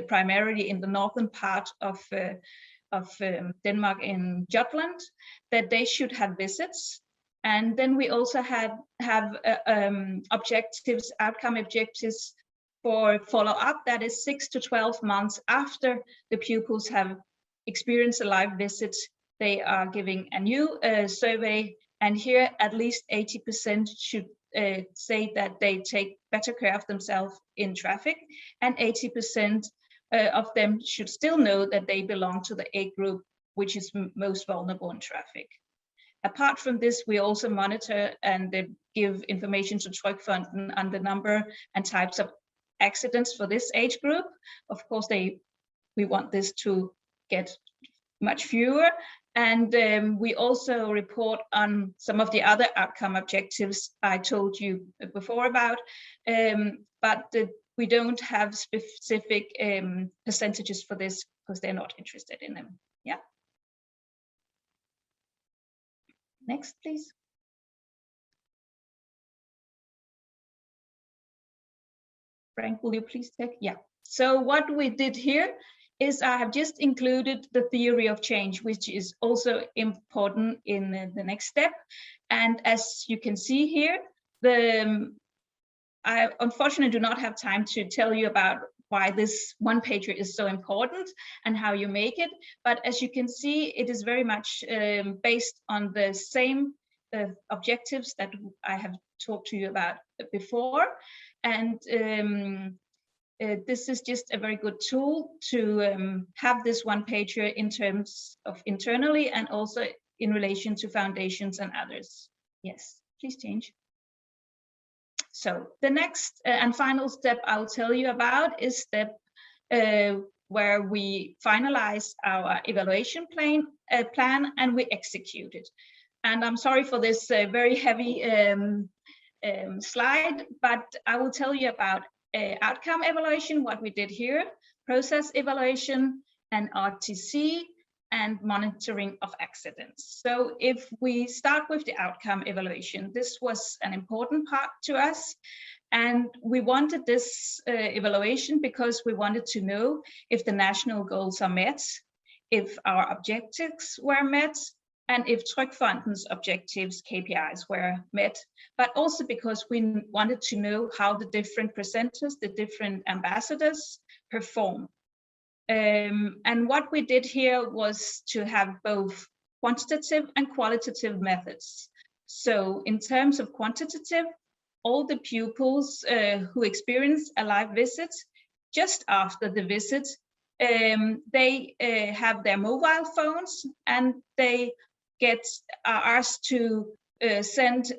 primarily in the northern part of Denmark in Jutland, that they should have visits. And then we also have objectives, outcome objectives for follow-up, that is 6 to 12 months after the pupils have experienced a live visit. They are giving a new survey, and here at least 80% should say that they take better care of themselves in traffic, and 80% of them should still know that they belong to the A group, which is most vulnerable in traffic. Apart from this, we also monitor and give information to Trafik on the number and types of accidents for this age group. Of course, we want this to get much fewer. And we also report on some of the other outcome objectives I told you before about, but we don't have specific percentages for this because they're not interested in them. Yeah. Next, please. Frank, will you please take? Yeah. So what we did here is I have just included the theory of change, which is also important in the next step. And as you can see here, I unfortunately do not have time to tell you about why this one pager is so important and how you make it. But as you can see, it is very much based on the same objectives that I have talked to you about before. And this is just a very good tool to have this one pager in terms of internally and also in relation to foundations and others. Yes, please change. So the next and final step I'll tell you about is step where we finalize our evaluation plan and we execute it. And I'm sorry for this very heavy slide, but I will tell you about outcome evaluation, what we did here, process evaluation, and RTC, and monitoring of accidents. So if we start with the outcome evaluation, this was an important part to us. And we wanted this evaluation because we wanted to know if the national goals are met, if our objectives were met, and if Traffik's objectives, KPIs, were met, but also because we wanted to know how the different presenters, the different ambassadors perform. And what we did here was to have both quantitative and qualitative methods. So in terms of quantitative, all the pupils who experienced a live visit, just after the visit, they have their mobile phones and they are asked to send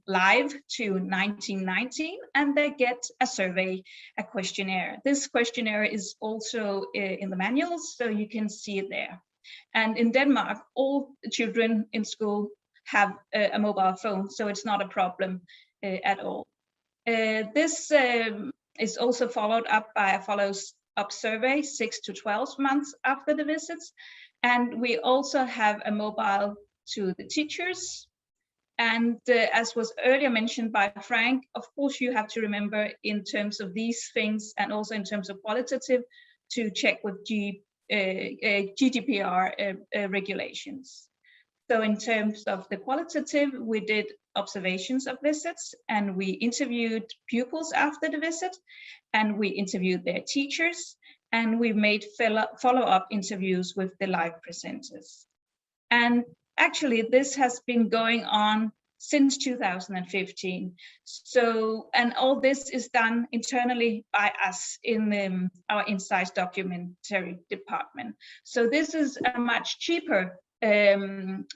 live to 1919, and they get a survey, a questionnaire. This questionnaire is also in the manuals, so you can see it there. And in Denmark, all children in school have a mobile phone, so it's not a problem at all. This is also followed up by a follow-up survey 6 to 12 months after the visits. And we also have a mobile to the teachers. And as was earlier mentioned by Frank, of course, you have to remember in terms of these things and also in terms of qualitative to check with GDPR regulations. So in terms of the qualitative, we did observations of visits and we interviewed pupils after the visit and we interviewed their teachers and we made follow-up interviews with the live presenters. And actually, this has been going on since 2015. So, and all this is done internally by us in our Insights documentary department. So this is a much cheaper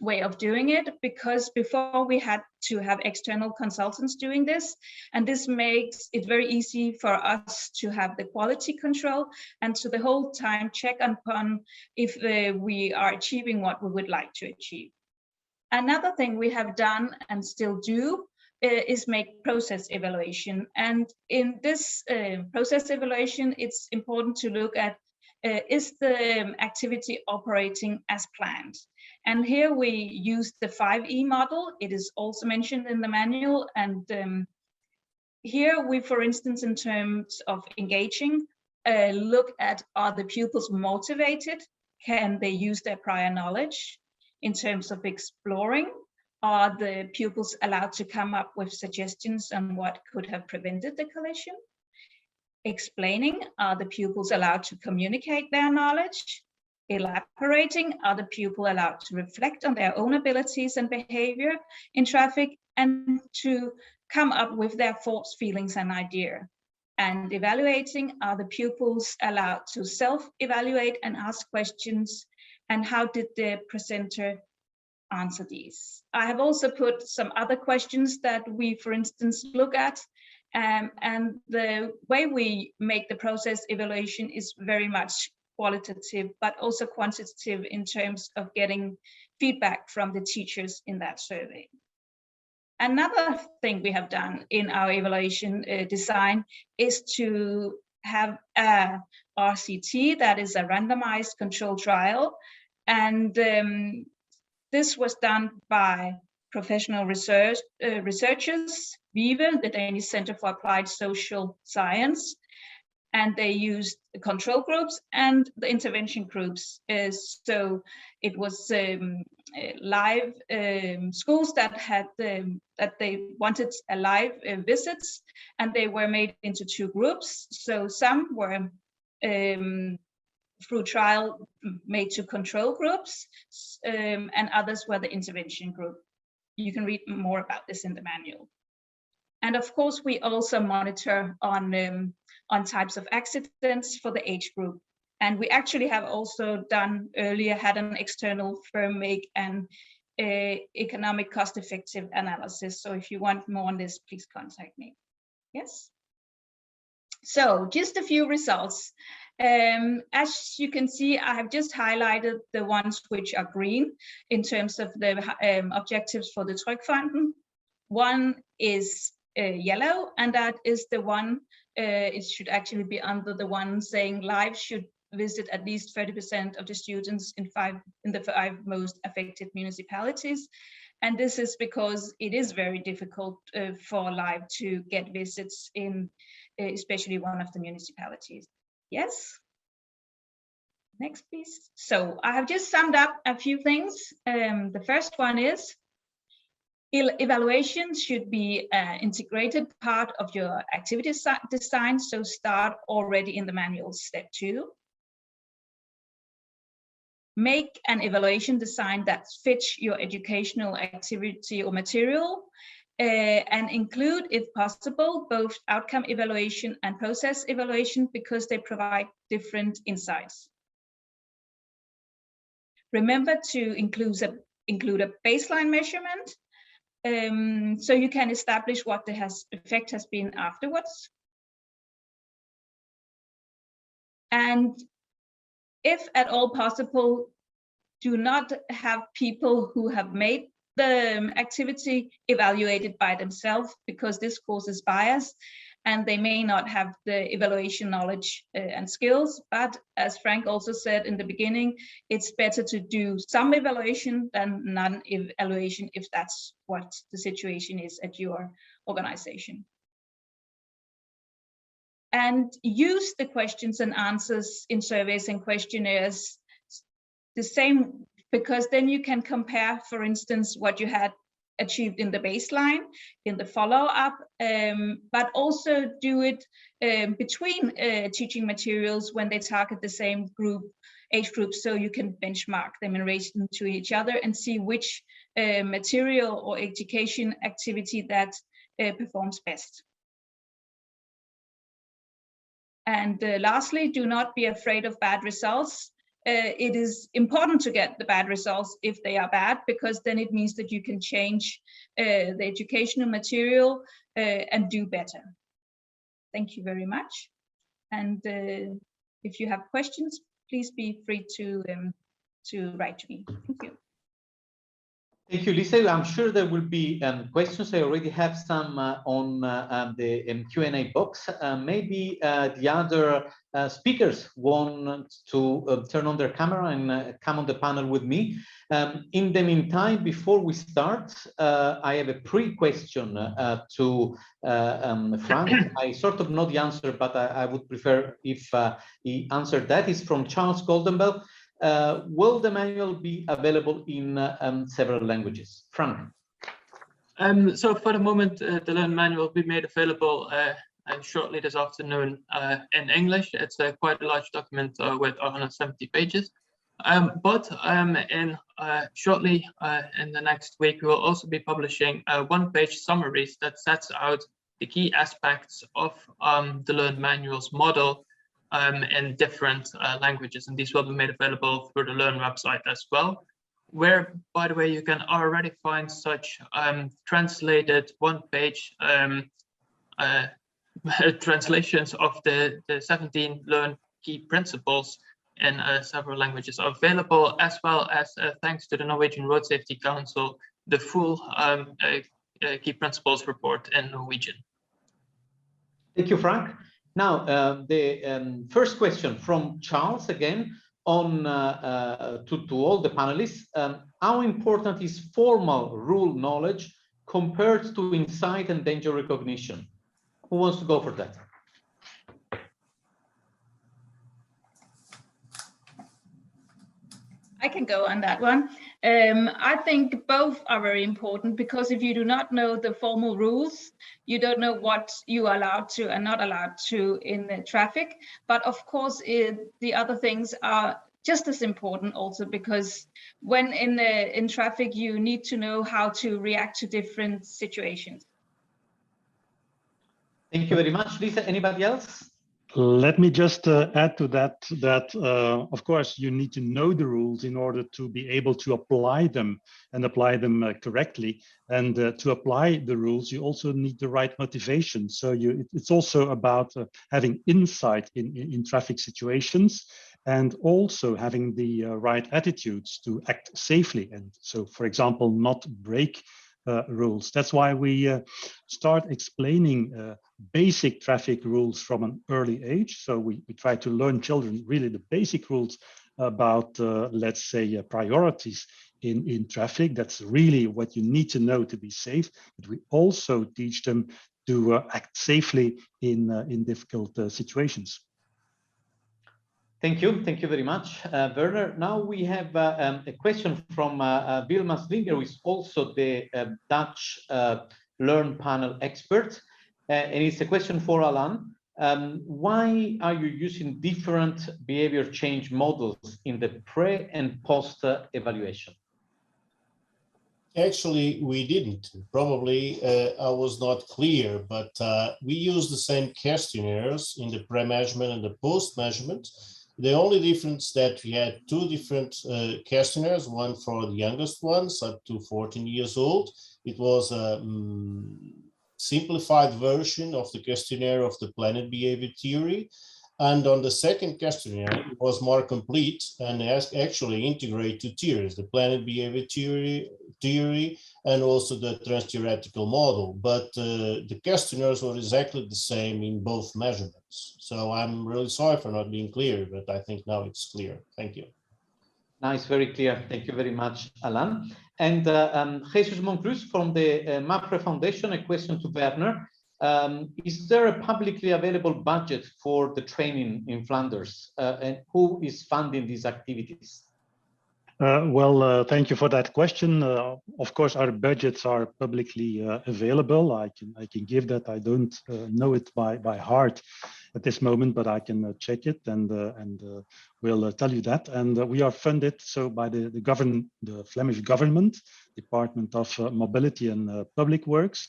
way of doing it, because before we had to have external consultants doing this, and this makes it very easy for us to have the quality control and to the whole time check upon if we are achieving what we would like to achieve. Another thing we have done and still do is make process evaluation. And in this process evaluation, it's important to look at is the activity operating as planned? And here we use the 5E model. It is also mentioned in the manual. And here we, for instance, in terms of engaging, look at, are the pupils motivated? Can they use their prior knowledge? In terms of exploring, are the pupils allowed to come up with suggestions on what could have prevented the collision? Explaining, are the pupils allowed to communicate their knowledge? Elaborating, are the pupils allowed to reflect on their own abilities and behavior in traffic? And to come up with their thoughts, feelings, and idea. And evaluating, are the pupils allowed to self-evaluate and ask questions? And how did the presenter answer these? I have also put some other questions that we, for instance, look at. And the way we make the process evaluation is very much qualitative, but also quantitative in terms of getting feedback from the teachers in that survey. Another thing we have done in our evaluation design is to have a RCT, that is a randomized controlled trial. And this was done by professional researchers, VIVE, the Danish Center for Applied Social Science, and they used the control groups and the intervention groups. So it was live schools that had that they wanted a live visits, and they were made into two groups. So some were through trial made to control groups, and others were the intervention group. You can read more about this in the manual. And of course, we also monitor on types of accidents for the age group. And we actually have also done earlier, had an external firm make an economic cost-effective analysis. So if you want more on this, please contact me. Yes. So just a few results. As you can see, I have just highlighted the ones which are green in terms of the objectives for the Trygfonden. One is yellow, and that is the one, it should actually be under the one saying live should visit at least 30% of the students in the 5 most affected municipalities. And this is because it is very difficult for live to get visits in especially one of the municipalities. Yes. Next, please. So I have just summed up a few things. The first one is evaluation should be an integrated part of your activity design. So start already in the manual, step 2. Make an evaluation design that fits your educational activity or material, and include, if possible, both outcome evaluation and process evaluation because they provide different insights. Remember to include a baseline measurement so you can establish what the effect has been afterwards. And if at all possible, do not have people who have made the activity evaluated by themselves, because this causes bias and they may not have the evaluation knowledge and skills. But as Frank also said in the beginning, it's better to do some evaluation than none evaluation if that's what the situation is at your organization. And use the questions and answers in surveys and questionnaires the same, because then you can compare, for instance, what you had achieved in the baseline, in the follow-up, but also do it between teaching materials when they target the same age group, so you can benchmark them in relation to each other and see which material or education activity that performs best. And lastly, do not be afraid of bad results. It is important to get the bad results if they are bad, because then it means that you can change the educational material and do better. Thank you very much. And if you have questions, please be free to write to me. Thank you. Thank you, Lise. I'm sure there will be questions. I already have some on the Q&A box. Maybe the other speakers want to turn on their camera and come on the panel with me. In the meantime, before we start, I have a pre-question to Frank. I sort of know the answer, but I would prefer if he answered that. It's from Charles Goldenbell. Will the manual be available in several languages? Frank. So for the moment, the Learn manual will be made available shortly this afternoon in English. It's quite a large document with 170 pages. Shortly in the next week, we will also be publishing one-page summaries that sets out the key aspects of the Learn Manuals model in different languages, and these will be made available through the Learn website as well, where, by the way, you can already find such translated one-page translations of the 17 Learn key principles in several languages are available, as well as thanks to the Norwegian Road Safety Council, the full key principles report in Norwegian. Thank you, Frank. Now, the first question from Charles again on to all the panelists. How important is formal rule knowledge compared to insight and danger recognition? Who wants to go for that? I can go on that one. I think both are very important, because if you do not know the formal rules, you don't know what you are allowed to and not allowed to in the traffic. But of course, the other things are just as important also, because when in traffic, you need to know how to react to different situations. Thank you very much, Lise. Anybody else? Let me just add to that, of course, you need to know the rules in order to be able to apply them and apply them correctly. And to apply the rules, you also need the right motivation. So it's also about having insight in traffic situations, and also having the right attitudes to act safely. And so, for example, not break rules. That's why we start explaining basic traffic rules from an early age. So we try to learn children really the basic rules about, let's say, priorities in traffic. That's really what you need to know to be safe. But we also teach them to act safely in difficult situations. Thank you very much, Werner. Now we have a question from Wilma Slinger, who is also the Dutch Learn panel expert. And it's a question for Alain. Why are you using different behavior change models in the pre and post evaluation? Actually, we didn't. Probably I was not clear, but we use the same questionnaires in the pre-measurement and the post-measurement. The only difference that we had two different questionnaires, one for the youngest ones up to 14 years old. It was a simplified version of the questionnaire of the planned behavior theory. And on the second questionnaire, it was more complete and actually integrate two theories, the planned behavior theory and also the trans-theoretical model. But the questionnaires were exactly the same in both measurements. So I'm really sorry for not being clear, but I think now it's clear. Thank you. Nice, very clear. Thank you very much, Alain. And Jesus Monclus from the MAPFRE Foundation, a question to Werner. Is there a publicly available budget for the training in Flanders, and who is funding these activities? Thank you for that question. Of course, our budgets are publicly available. I can give that. I don't know it by heart at this moment, but I can check it and we'll tell you that. And we are funded so by the Flemish government, Department of Mobility and Public Works.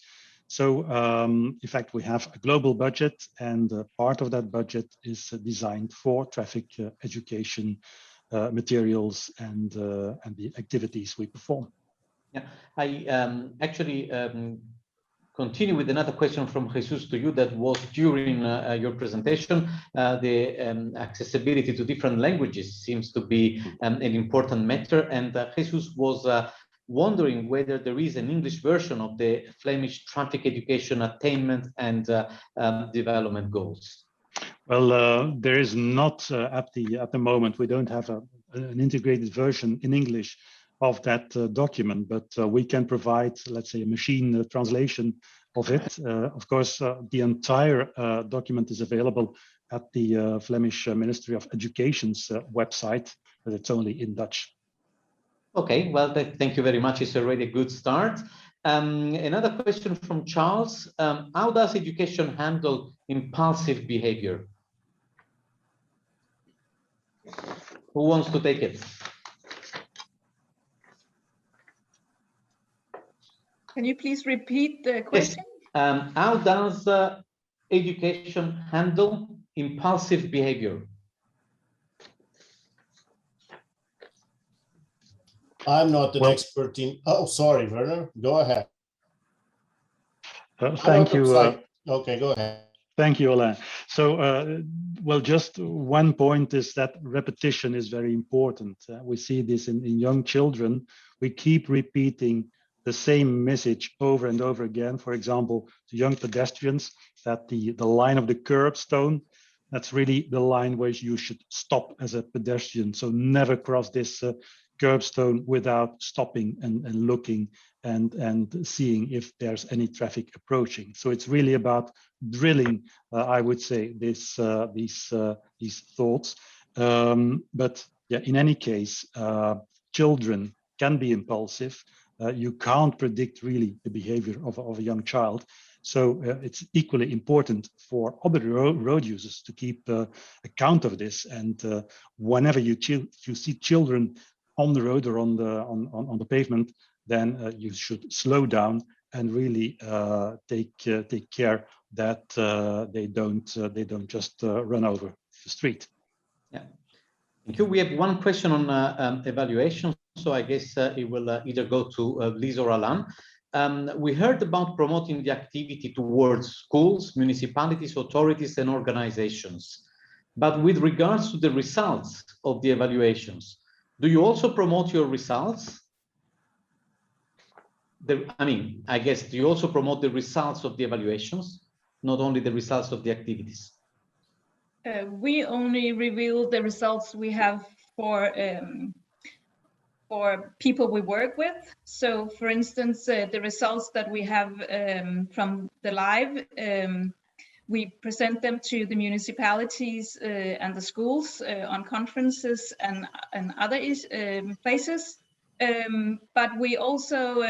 So in fact, we have a global budget, and part of that budget is designed for traffic education materials and the activities we perform. Yeah, I actually continue with another question from Jesus to you that was during your presentation. The accessibility to different languages seems to be an important matter, and Jesus was wondering whether there is an English version of the Flemish traffic education attainment and development goals. Well, there is not at the moment. We don't have an integrated version in English of that document, but we can provide, let's say, a machine translation of it. Of course, the entire document is available at the Flemish Ministry of Education's website, but it's only in Dutch. Okay, well, thank you very much. It's already a good start. Another question from Charles. How does education handle impulsive behavior? Who wants to take it? Can you please repeat the question? Yes. How does education handle impulsive behavior? I'm not an expert in. Oh, sorry, Werner. Go ahead. Thank you. Okay, go ahead. Thank you, Alain. So, well, just one point is that repetition is very important. We see this in young children. We keep repeating the same message over and over again. For example, to young pedestrians, that the line of the curbstone, that's really the line where you should stop as a pedestrian. So never cross this curbstone without stopping and looking and seeing if there's any traffic approaching. So it's really about drilling, I would say, these thoughts. But yeah, in any case, children can be impulsive. You can't predict really the behavior of a young child. So it's equally important for other road users to keep account of this. And whenever you see children on the road or on the pavement, then you should slow down and really take care that they don't just run over the street. Yeah, thank you. We have one question on evaluation, so I guess it will either go to Lise or Alain. We heard about promoting the activity towards schools, municipalities, authorities, and organizations. But with regards to the results of the evaluations, do you also promote your results? I guess, do you also promote the results of the evaluations, not only the results of the activities? We only reveal the results we have for people we work with. So, for instance, the results that we have from the live, we present them to the municipalities and the schools on conferences and other places. But we also,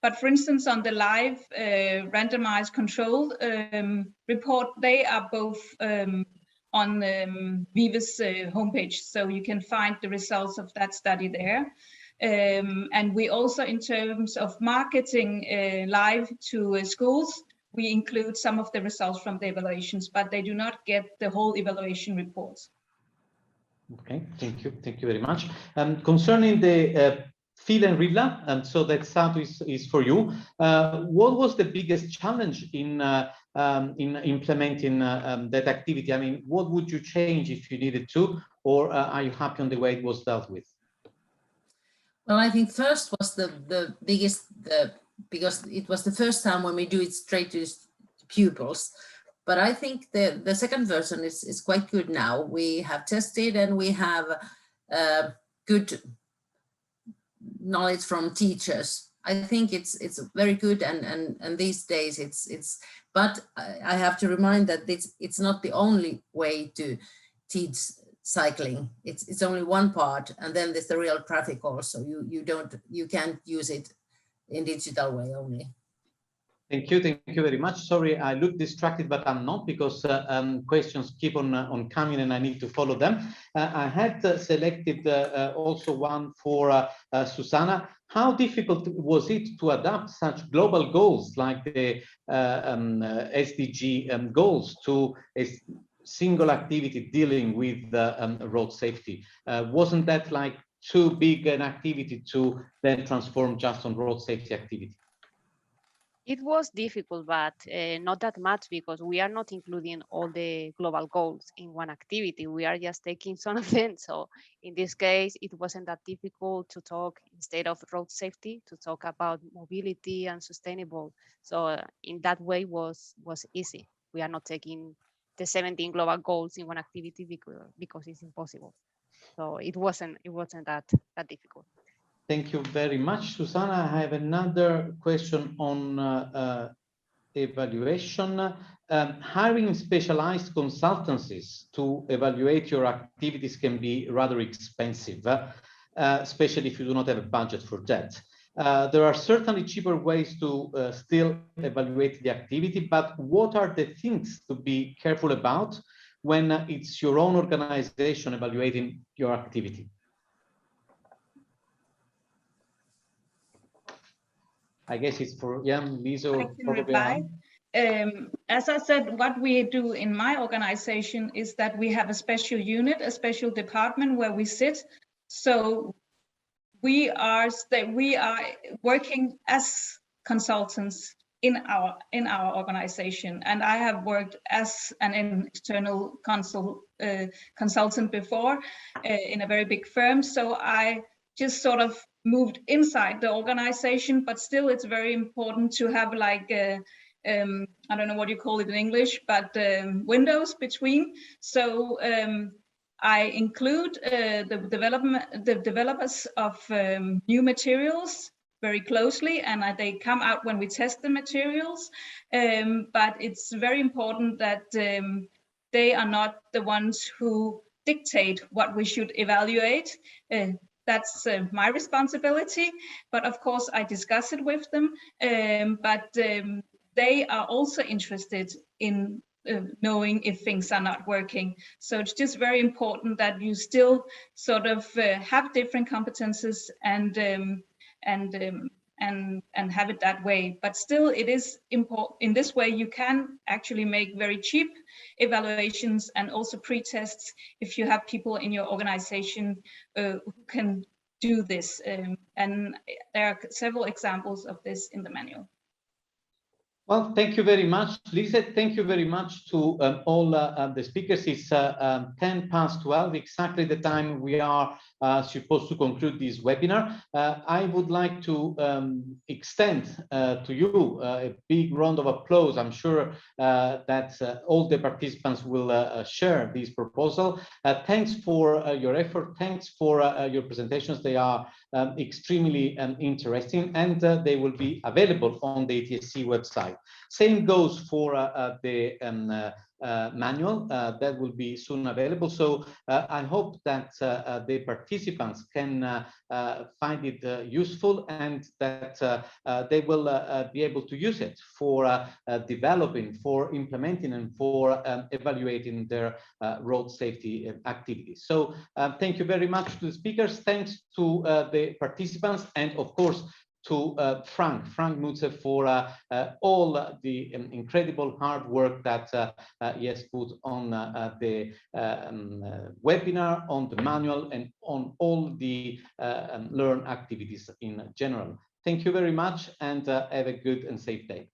for instance, on the live randomized controlled report, they are both on Vive's homepage, so you can find the results of that study there. And we also, in terms of marketing live to schools, we include some of the results from the evaluations, but they do not get the whole evaluation reports. Okay, thank you very much. Concerning the Filla and Rilla, so that Satu is for you. What was the biggest challenge in implementing that activity? I mean, what would you change if you needed to, or are you happy on the way it was dealt with? Well, I think first was the biggest, because it was the first time when we do it straight to pupils. But I think the second version is quite good now. We have tested and we have good knowledge from teachers. I think it's very good, and these days it's. But I have to remind that it's not the only way to teach cycling. It's only one part, and then there's the real traffic also. You can't use it in digital way only. Thank you very much. Sorry, I look distracted, but I'm not, because questions keep on coming and I need to follow them. I had selected also one for Susana. How difficult was it to adapt such global goals like the SDG goals to a single activity dealing with road safety? Wasn't that like too big an activity to then transform just on road safety activity? It was difficult, but not that much, because we are not including all the global goals in one activity. We are just taking some of them. So in this case, it wasn't that difficult to talk, instead of road safety, to talk about mobility and sustainable. So in that way was easy. We are not taking the 17 global goals in one activity because it's impossible. So it wasn't that difficult. Thank you very much, Susana. I have another question on evaluation. Hiring specialized consultancies to evaluate your activities can be rather expensive, especially if you do not have a budget for that. There are certainly cheaper ways to still evaluate the activity, but what are the things to be careful about when it's your own organization evaluating your activity? I guess it's for Lise or I can reply. As I said, what we do in my organization is that we have a special unit, a special department where we sit. So we are working as consultants in our organization, and I have worked as an external consultant before in a very big firm. So I just sort of moved inside the organization, but still it's very important to have like I don't know what you call it in English, but windows between. So I include the developers of new materials very closely, and they come out when we test the materials. But it's very important that they are not the ones who dictate what we should evaluate. That's my responsibility, but of course I discuss it with them. But they are also interested in knowing if things are not working. So it's just very important that you still sort of have different competences and have it that way. But still, it is important. In this way, you can actually make very cheap evaluations and also pre-tests if you have people in your organization who can do this. And there are several examples of this in the manual. Well, thank you very much, Lise. Thank you very much to all the speakers. It's 12:10, exactly the time we are supposed to conclude this webinar. I would like to extend to you a big round of applause. I'm sure that all the participants will share this proposal. Thanks for your effort. Thanks for your presentations. They are extremely interesting, and they will be available on the ETSC website. Same goes for the manual that will be soon available. So I hope that the participants can find it useful, and that they will be able to use it for developing, for implementing, and for evaluating their road safety activities. So thank you very much to the speakers. Thanks to the participants, and of course to Frank Mütze for all the incredible hard work that he has put on the webinar, on the manual, and on all the learn activities in general. Thank you very much, and have a good and safe day.